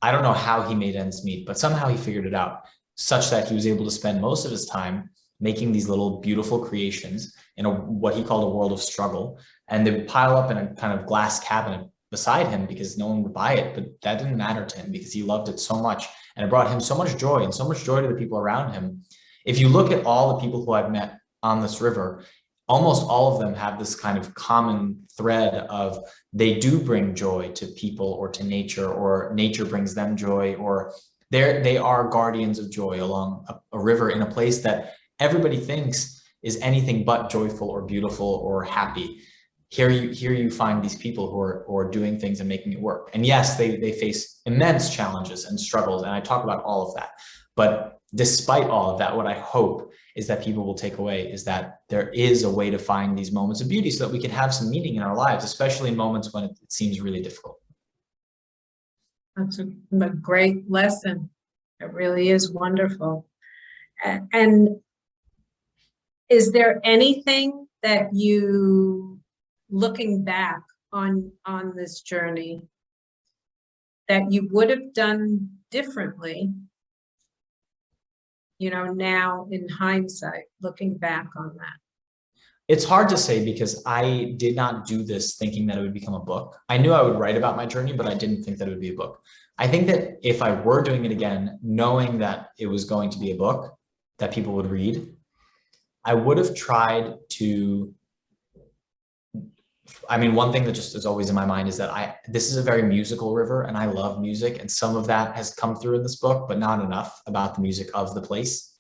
I don't know how he made ends meet, but somehow he figured it out, such that he was able to spend most of his time making these little beautiful creations in what he called a world of struggle. And they would pile up in a kind of glass cabinet beside him because no one would buy it, but that didn't matter to him because he loved it so much. And it brought him so much joy, and so much joy to the people around him. If you look at all the people who I've met on this river, almost all of them have this kind of common thread of they do bring joy to people or to nature, or nature brings them joy, or they are guardians of joy along a river in a place that everybody thinks is anything but joyful or beautiful or happy. Here you find these people who are doing things and making it work. And yes, they face immense challenges and struggles, and I talk about all of that. But despite all of that, what I hope is that people will take away is that there is a way to find these moments of beauty so that we can have some meaning in our lives, especially in moments when it seems really difficult. That's a great lesson. It really is wonderful. And is there anything that you, looking back on this journey, that you would have done differently, now in hindsight, looking back on that? It's hard to say because I did not do this thinking that it would become a book. I knew I would write about my journey, but I didn't think that it would be a book. I think that if I were doing it again, knowing that it was going to be a book that people would read, I would have tried to, one thing that just is always in my mind is that this is a very musical river, and I love music, and some of that has come through in this book, but not enough about the music of the place.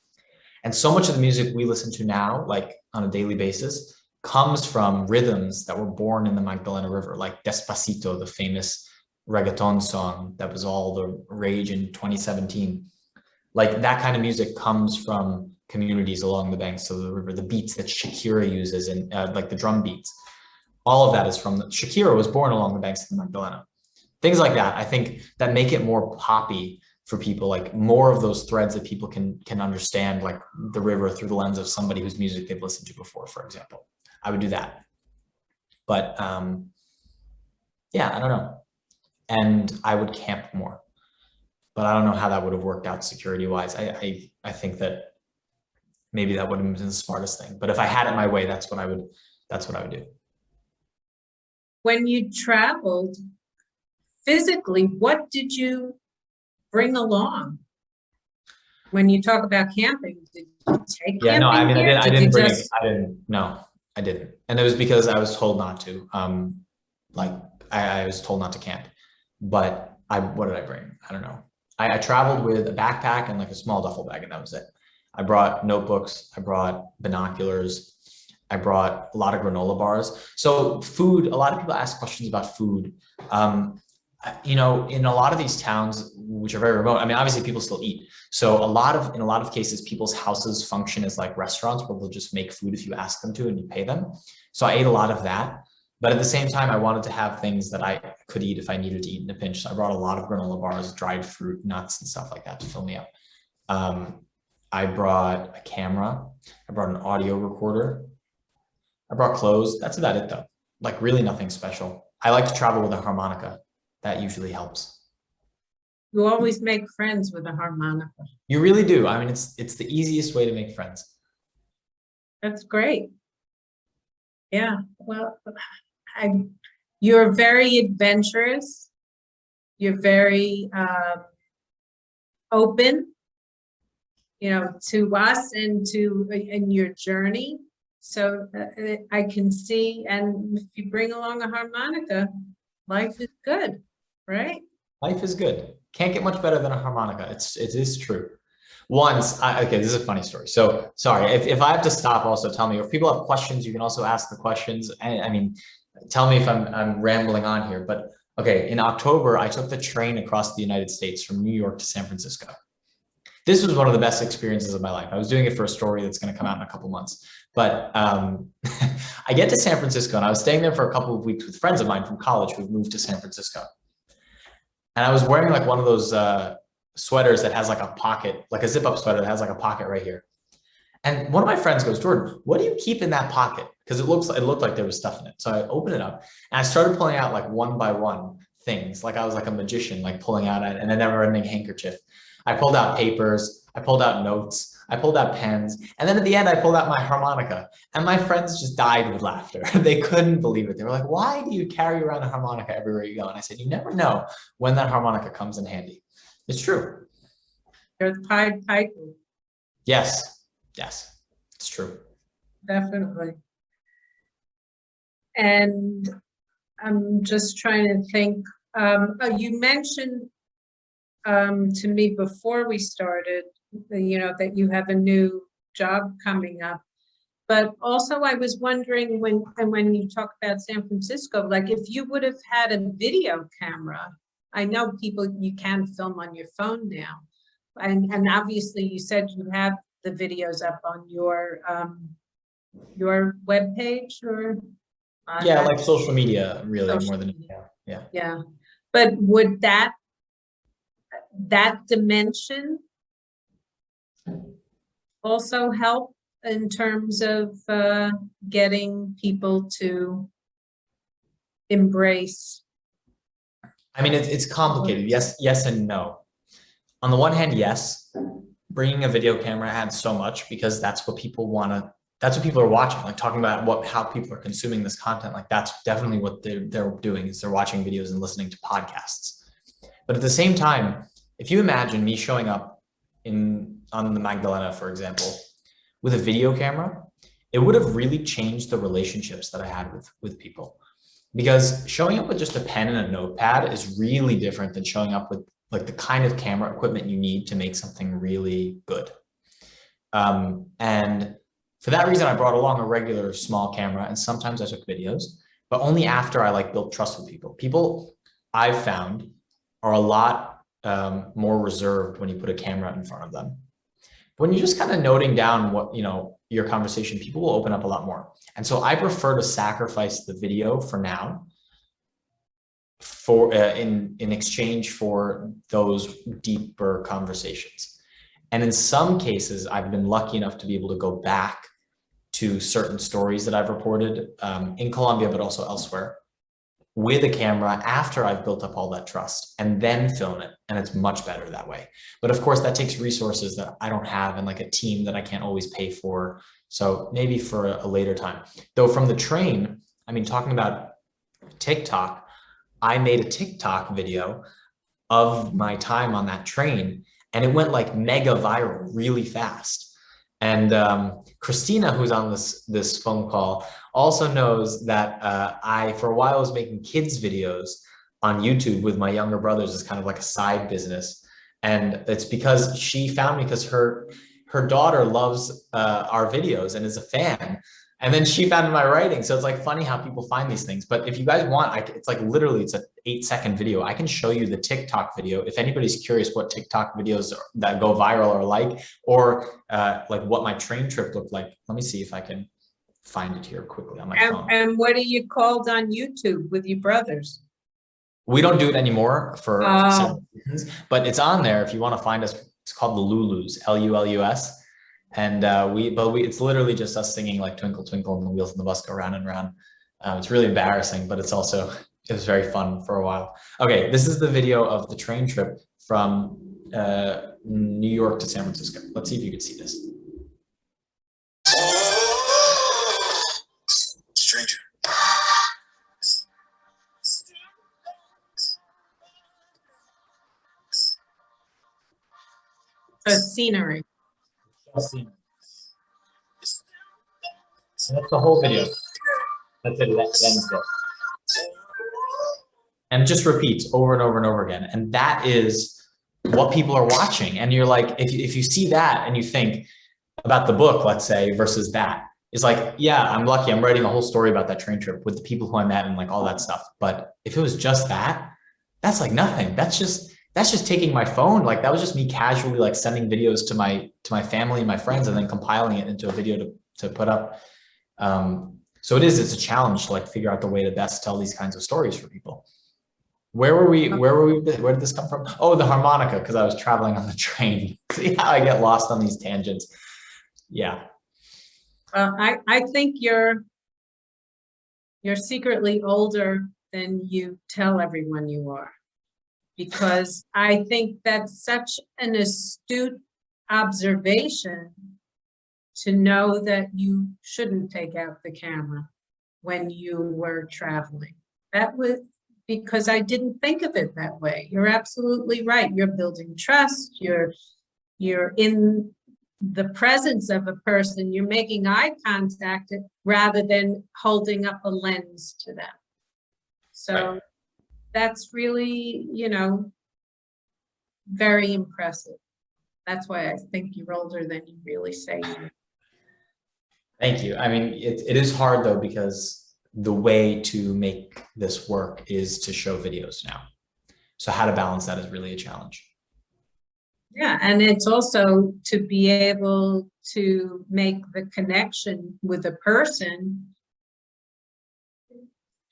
And so much of the music we listen to now, like on a daily basis, comes from rhythms that were born in the Magdalena River, like Despacito, the famous reggaeton song that was all the rage in 2017. Like that kind of music comes from communities along the banks of the river, the beats that Shakira uses, and like the drum beats. All of that is from Shakira was born along the banks of the Magdalena. Things like that, I think, that make it more poppy for people, like more of those threads that people can understand, like the river through the lens of somebody whose music they've listened to before, for example. I would do that. But yeah, I don't know. And I would camp more. But I don't know how that would have worked out security-wise. I think that maybe that wouldn't have been the smartest thing. But if I had it my way, that's what I would do. When you traveled physically, what did you bring along? When you talk about camping, did you take camping no, I didn't bring it. I didn't. And it was because I was told not to. I was told not to camp. But what did I bring? I don't know. I traveled with a backpack and like a small duffel bag, and that was it. I brought notebooks, I brought binoculars, I brought a lot of granola bars. So food, a lot of people ask questions about food. In a lot of these towns, which are very remote, obviously people still eat. So in a lot of cases, people's houses function as like restaurants where they'll just make food if you ask them to and you pay them. So I ate a lot of that. But at the same time, I wanted to have things that I could eat if I needed to eat in a pinch. So I brought a lot of granola bars, dried fruit, nuts, and stuff like that to fill me up. I brought a camera. I brought an audio recorder. I brought clothes. That's about it though. Like really nothing special. I like to travel with a harmonica. That usually helps. You always make friends with a harmonica. You really do. I mean, it's the easiest way to make friends. That's great. Yeah, well, you're very adventurous. You're very open, to us and in your journey. So I can see, and if you bring along a harmonica, life is good, right? Life is good. Can't get much better than a harmonica. It is true. Okay, this is a funny story. So sorry, if I have to stop, also tell me. If people have questions, you can also ask the questions. I mean, tell me if I'm rambling on here. But okay, in October, I took the train across the United States from New York to San Francisco. This was one of the best experiences of my life. I was doing it for a story that's going to come out in a couple months. But I get to San Francisco, and I was staying there for a couple of weeks with friends of mine from college who've moved to San Francisco. And I was wearing like one of those sweaters that has like a pocket, like a zip-up sweater that has like a pocket right here. And one of my friends goes, "Jordan, what do you keep in that pocket?" Because it looked like there was stuff in it. So I opened it up and I started pulling out like one by one things, like I was like a magician, like pulling out an never-ending handkerchief. I pulled out papers, I pulled out notes, I pulled out pens, and then at the end I pulled out my harmonica. And my friends just died with laughter. They couldn't believe it. They were like, "Why do you carry around a harmonica everywhere you go?" And I said, "You never know when that harmonica comes in handy." It's true. You're the Pied Piper. Yes, it's true. Definitely. And I'm just trying to think, you mentioned to me before we started, that you have a new job coming up. But also I was wondering when you talk about San Francisco, like if you would have had a video camera. I know you can film on your phone now. And obviously you said you have the videos up on your webpage or yeah, like social media, really, social more than media. Yeah. Yeah. But would that dimension also help in terms of getting people to embrace? I mean, it's complicated. Yes and no. On the one hand, yes, bringing a video camera adds so much because that's what people are watching, like talking about how people are consuming this content. Like that's definitely what they're doing, is they're watching videos and listening to podcasts. But at the same time, if you imagine me showing up on the Magdalena, for example, with a video camera, it would have really changed the relationships that I had with people. Because showing up with just a pen and a notepad is really different than showing up with like the kind of camera equipment you need to make something really good. And for that reason, I brought along a regular small camera, and sometimes I took videos, but only after I built trust with people. People I've found are a lot more reserved when you put a camera in front of them. When you're just kind of noting down what, your conversation, people will open up a lot more. And so I prefer to sacrifice the video for now in exchange for those deeper conversations. And in some cases, I've been lucky enough to be able to go back to certain stories that I've reported in Colombia, but also elsewhere, with a camera after I've built up all that trust, and then film it. And it's much better that way. But of course, that takes resources that I don't have and like a team that I can't always pay for. So maybe for a later time. Though from the train, I mean, talking about TikTok, I made a TikTok video of my time on that train, and it went like mega viral really fast. And Christina, who's on this phone call, also knows that I, for a while, was making kids videos on YouTube with my younger brothers as kind of like a side business. And it's because she found me because her daughter loves our videos and is a fan. And then she found my writing. So it's like funny how people find these things. But if you guys want, it's like literally, it's an 8-second video. I can show you the TikTok video. If anybody's curious what TikTok videos that go viral are like, or like what my train trip looked like. Let me see if I can find it here quickly on my phone. And what are you called on YouTube with your brothers? We don't do it anymore for several reasons, but it's on there if you want to find us. It's called the Lulus, Lulus. And it's literally just us singing like Twinkle Twinkle and the wheels on the bus go round and round. It's really embarrassing, but it's also It was very fun for a while. Okay, this is the video of the train trip from New York to San Francisco. Let's see if you can see this. Stranger. The scenery. That's the whole video. That's it. That's it. And it just repeats over and over and over again. And that is what people are watching. And you're like, if you see that and you think about the book, let's say, versus that, it's like, yeah, I'm lucky. I'm writing a whole story about that train trip with the people who I met and like all that stuff. But if it was just that, that's like nothing. That's just taking my phone. Like that was just me casually like sending videos to my family and my friends and then compiling it into a video to put up. So it's a challenge to like figure out the way to best tell these kinds of stories for people. Where were we? Where did this come from? Oh, the harmonica, because I was traveling on the train. See how I get lost on these tangents. Yeah. I think you're secretly older than you tell everyone you are, because I think that's such an astute observation to know that you shouldn't take out the camera when you were traveling. That was because I didn't think of it that way. You're absolutely right. You're building trust. You're in the presence of a person. You're making eye contact rather than holding up a lens to them. So right. That's really, very impressive. That's why I think you're older than you really say you are. Thank you. I mean, it is hard though, because the way to make this work is to show videos now. So how to balance that is really a challenge. Yeah, and it's also to be able to make the connection with a person.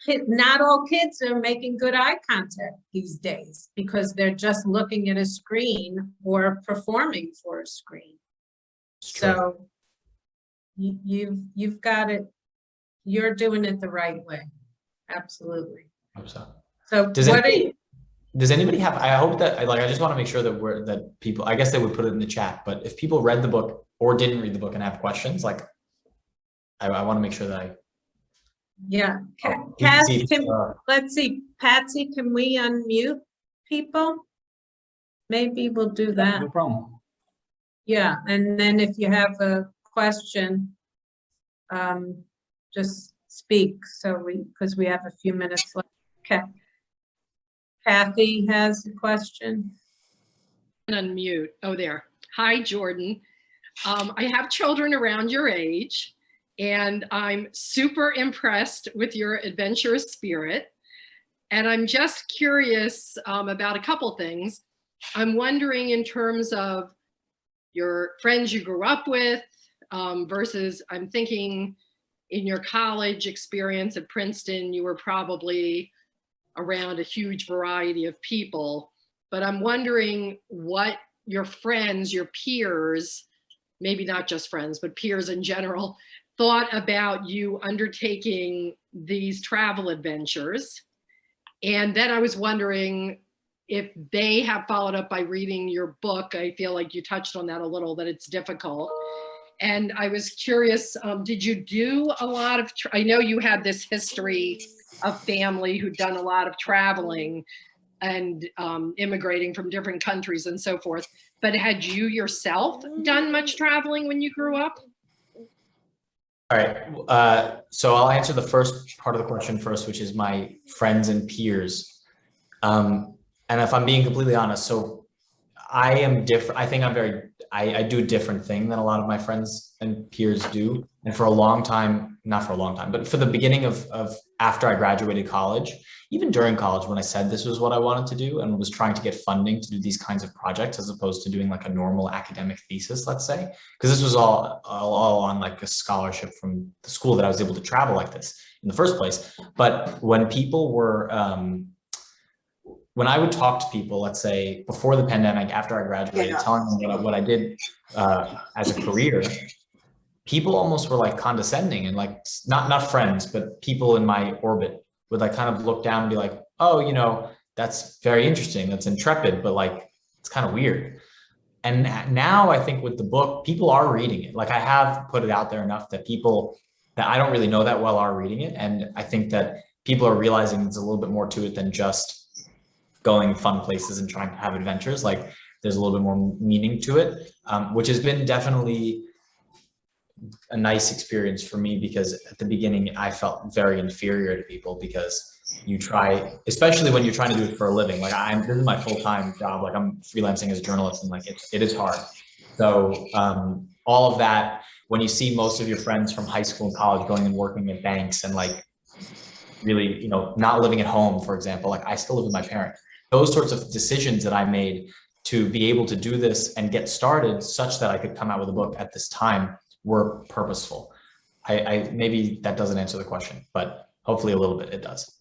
Not all kids are making good eye contact these days because they're just looking at a screen or performing for a screen. So you've got it. You're doing it the right way. Absolutely. I hope so. So does anybody have, I hope that, I just want to make sure that people, I guess they would put it in the chat, but if people read the book or didn't read the book and have questions, like, I want to make sure that yeah. Patsy, let's see, Patsy, can we unmute people? Maybe we'll do that. No problem. Yeah, and then if you have a question, just speak, because we have a few minutes left. Okay. Kathy has a question. Unmute. Oh, there. Hi, Jordan. I have children around your age, and I'm super impressed with your adventurous spirit. And I'm just curious about a couple things. I'm wondering in terms of your friends you grew up with versus I'm thinking in your college experience at Princeton, you were probably around a huge variety of people, but I'm wondering what your friends, your peers, maybe not just friends, but peers in general, thought about you undertaking these travel adventures. And then I was wondering if they have followed up by reading your book. I feel like you touched on that a little, that it's difficult. And I was curious, did you do a lot of, I know you had this history of family who'd done a lot of traveling and immigrating from different countries and so forth, but had you yourself done much traveling when you grew up? All right, so I'll answer the first part of the question first, which is my friends and peers. And if I'm being completely honest, so I am different. I think I do a different thing than a lot of my friends and peers do. And for a long time, not for a long time, but for the beginning of after I graduated college, even during college, when I said this was what I wanted to do and was trying to get funding to do these kinds of projects, as opposed to doing like a normal academic thesis, let's say, because this was all on like a scholarship from the school that I was able to travel like this in the first place. But when people were, when I would talk to people, let's say before the pandemic, after I graduated, telling them what I did as a career, people almost were like condescending and like not friends, but people in my orbit would like kind of look down and be like, oh, you know, that's very interesting. That's intrepid, but like, it's kind of weird. And now I think with the book, people are reading it. Like I have put it out there enough that people that I don't really know that well are reading it. And I think that people are realizing there's a little bit more to it than just going fun places and trying to have adventures. Like there's a little bit more meaning to it, which has been definitely a nice experience for me, because at the beginning I felt very inferior to people, because you try, especially when you're trying to do it for a living. Like this is my full-time job. Like I'm freelancing as a journalist, and like it is hard. So all of that, when you see most of your friends from high school and college going and working at banks and like really, you know, not living at home, for example, like I still live with my parents. Those sorts of decisions that I made to be able to do this and get started such that I could come out with a book at this time were purposeful. I maybe that doesn't answer the question, but hopefully a little bit it does.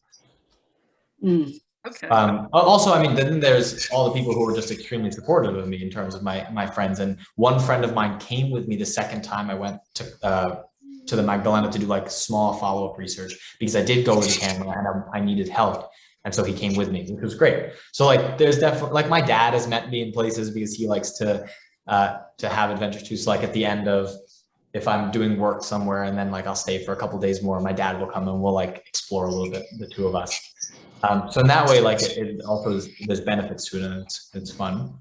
Okay. Also, I mean, then there's all the people who were just extremely supportive of me in terms of my friends. And one friend of mine came with me the second time I went to the Magdalena to do like small follow-up research, because I did go with a camera and I needed help. And so he came with me, which was great. So like, there's definitely, like my dad has met me in places because he likes to have adventures too. So like at the end of, if I'm doing work somewhere and then like I'll stay for a couple of days more, my dad will come and we'll like explore a little bit, the two of us. So in that way, like it also there's benefits to it, and it's fun.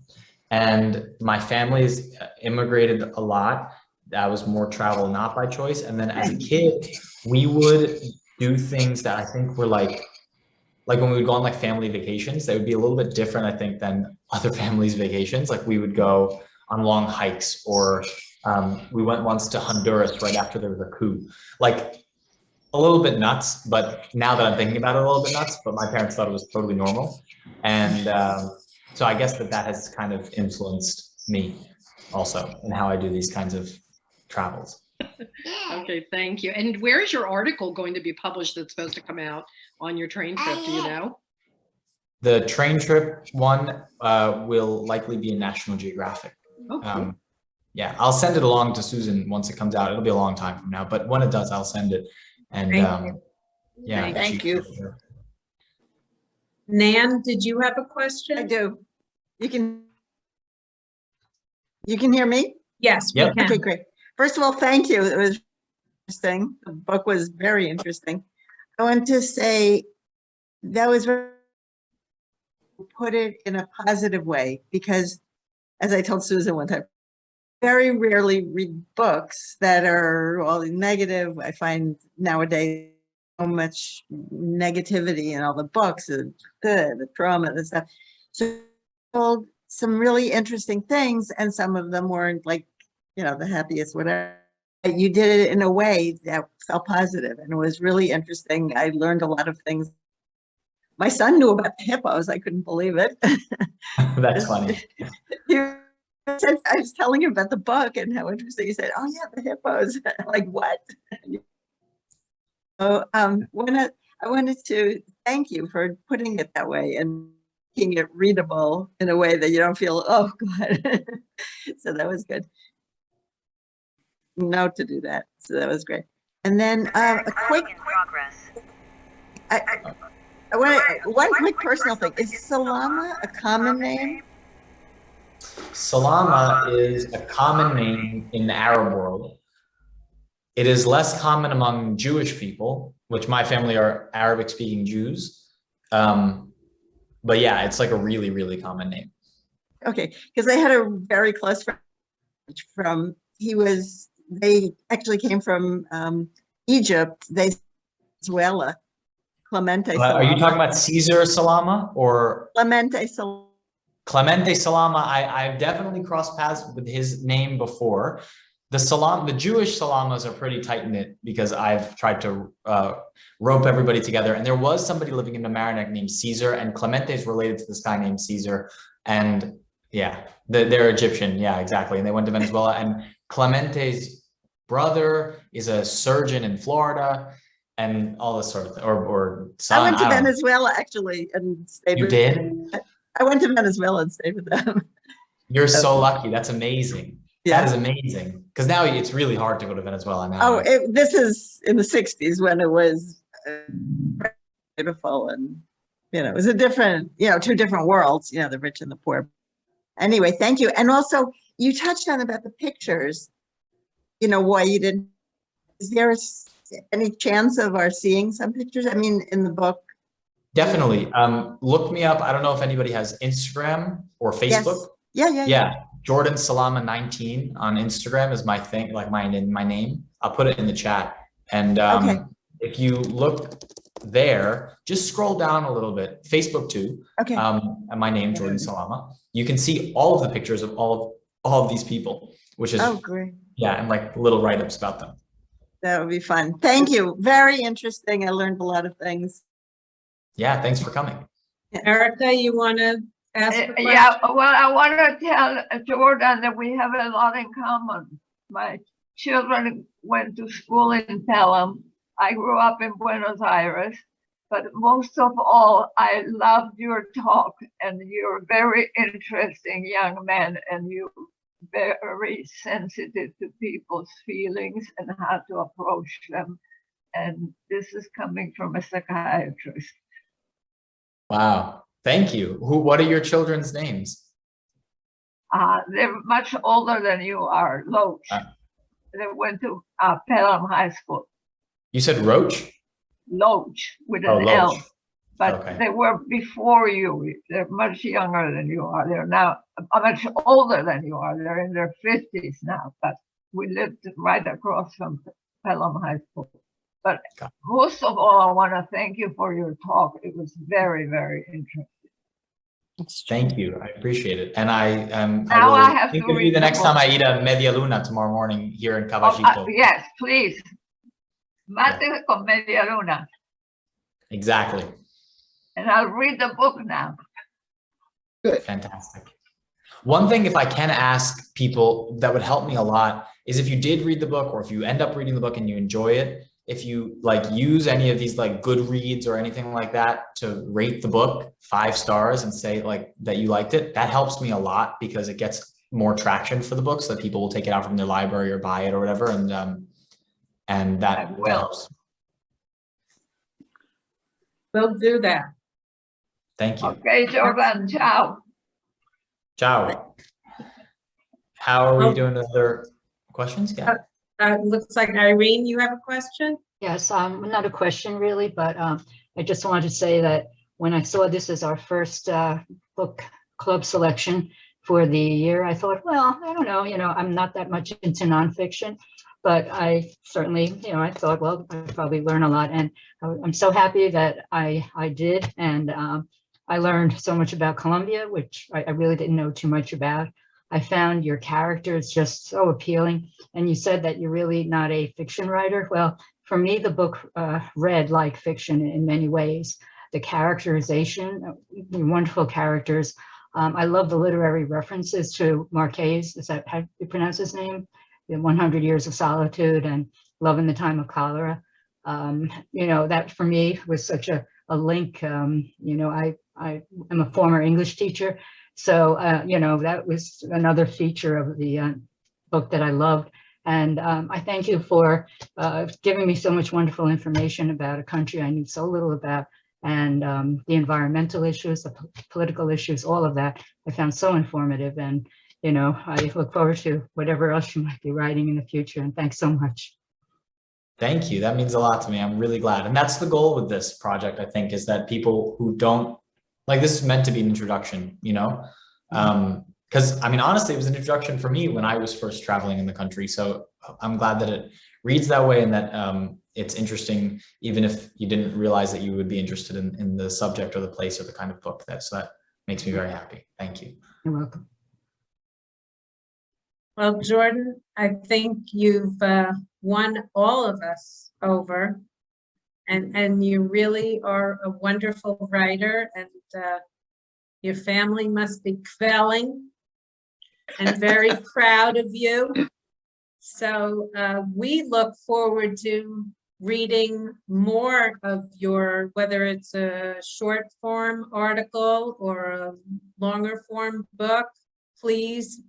And my family's immigrated a lot. That was more travel, not by choice. And then as a kid, we would do things that I think were like when we would go on like family vacations, they would be a little bit different, I think, than other families' vacations. Like we would go on long hikes, or we went once to Honduras right after there was a coup. Like a little bit nuts, but now that I'm thinking about it, a little bit nuts, but my parents thought it was totally normal. And so I guess that has kind of influenced me also in how I do these kinds of travels. Okay, thank you. And where is your article going to be published that's supposed to come out on your train trip? Do you know? The train trip one will likely be in National Geographic. Okay. Yeah, I'll send it along to Susan once it comes out. It'll be a long time from now, but when it does, I'll send it. And yeah. Thank you. Nan, did you have a question? I do. You can hear me? Yes, we Yep. can. Okay, great. First of all, thank you. It was interesting. The book was very interesting. I want to say that was put it in a positive way, because as I told Susan one time, very rarely read books that are all negative. I find nowadays so much negativity in all the books, the trauma, the stuff. So told some really interesting things, and some of them weren't like, you know, the happiest, whatever. You did it in a way that felt positive, and it was really interesting. I learned a lot of things. My son knew about the hippos. I couldn't believe it. That's funny. I was telling him about the book and how interesting. He said, "Oh yeah, the hippos." Like what? So I wanted to thank you for putting it that way and making it readable in a way that you don't feel, oh God. So that was good. No to do that. So that was great. And then a quick. I want one quick personal thing. Is Salama a common name? Salama is a common name in the Arab world. It is less common among Jewish people, which my family are Arabic-speaking Jews. But yeah, it's like a really, really common name. Okay, because I had a very close friend they actually came from Egypt, Venezuela, Clemente Salama. Are you talking about Caesar Salama or? Clemente Salama. Clemente Salama, I've definitely crossed paths with his name before. The Jewish Salamas are pretty tight-knit, because I've tried to rope everybody together. And there was somebody living in Mamaroneck named Caesar, and Clemente is related to this guy named Caesar. And yeah, they're Egyptian. Yeah, exactly. And they went to Venezuela. And Clemente's brother is a surgeon in Florida, and all this sort of thing. Or son. I went to Venezuela actually and stayed with them. You did? I went to Venezuela and stayed with them. You're so lucky. That's amazing. Yeah. That is amazing. Because now it's really hard to go to Venezuela now. Oh, this is in the 60s when it was beautiful, and it was a different, two different worlds, the rich and the poor. Anyway, thank you. And also, you touched on about the pictures, why you didn't. Is there any chance of our seeing some pictures? I mean, in the book? Definitely. Look me up. I don't know if anybody has Instagram or Facebook. Yes. Yeah. Jordan Salama 19 on Instagram is my thing, like my name. I'll put it in the chat. And Okay. if you look there, just scroll down a little bit. Facebook too. Okay. And my name, Jordan Salama. You can see all of the pictures of all of these people, which is Great. Yeah, and like little write-ups about them. That would be fun. Thank you. Very interesting. I learned a lot of things. Yeah, thanks for coming. Erica, you want to ask a question? Yeah, well, I want to tell Jordan that we have a lot in common. My children went to school in Pelham. I grew up in Buenos Aires, but most of all, I loved your talk, and you're a very interesting young man, and you're very sensitive to people's feelings and how to approach them. And this is coming from a psychiatrist. Wow. Thank you. What are your children's names? They're much older than you are, Loach. They went to Pelham High School. You said Roach? Loach with an Loach. L. But Okay. they were before you. They're much younger than you are. They're now much older than you are. They're in their 50s now, but we lived right across from Pelham High School. But most of all, I want to thank you for your talk. It was very, very interesting. Thank you. I appreciate it. And I Now will I have think to of you read the the next book. time I eat a media luna tomorrow morning here in Caballito. Yes, please. Mate con media luna. Exactly. And I'll read the book now. Good. Fantastic. One thing, if I can ask people that would help me a lot, is if you did read the book, or if you end up reading the book and you enjoy it, if you use any of these Goodreads or anything like that to rate the book 5 stars and say that you liked it, that helps me a lot because it gets more traction for the book so that people will take it out from their library or buy it or whatever. And that helps. We'll do that. Thank you. Okay, Jordan, ciao. Ciao. How are we doing? Other questions? Yeah. Looks like Irene, you have a question? Yes, not a question really, but I just wanted to say that when I saw this as our first book club selection for the year, I thought, well, I don't know, I'm not that much into nonfiction, but I certainly, I thought, well, I'd probably learn a lot. And I'm so happy that I did. And I learned so much about Colombia, which I really didn't know too much about. I found your characters just so appealing. And you said that you're really not a fiction writer. Well, for me, the book read like fiction in many ways. The characterization, wonderful characters. I love the literary references to Marquez. Is that how you pronounce his name? The 100 Years of Solitude and Love in the Time of Cholera. That for me was such a link. I am a former English teacher. So, that was another feature of the book that I loved. And I thank you for giving me so much wonderful information about a country I knew so little about, and the environmental issues, the political issues, all of that I found so informative. And, I look forward to whatever else you might be writing in the future. And thanks so much. Thank you. That means a lot to me. I'm really glad. And that's the goal with this project, I think, is that people who don't, this is meant to be an introduction, because honestly, it was an introduction for me when I was first traveling in the country. So I'm glad that it reads that way and that it's interesting, even if you didn't realize that you would be interested in the subject or the place or the kind of book so that makes me very happy. Thank you. You're welcome. Well, Jordan, I think you've won all of us over, and you really are a wonderful writer, and your family must be quelling and very proud of you. So we look forward to reading more of your, whether it's a short form article or a longer form book. Please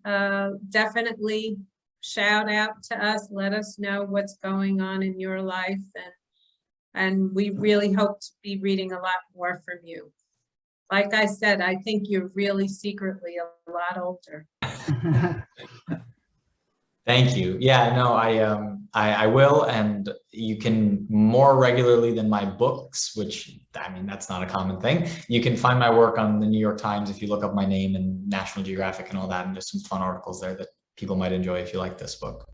definitely shout out to us. Let us know what's going on in your life. And And we really hope to be reading a lot more from you. Like I said, I think you're really secretly a lot older. Thank you. Yeah, no, I will, and you can more regularly than my books, which I mean that's not a common thing. You can find my work on the New York Times if you look up my name and National Geographic and all that, and there's some fun articles there that people might enjoy if you like this book.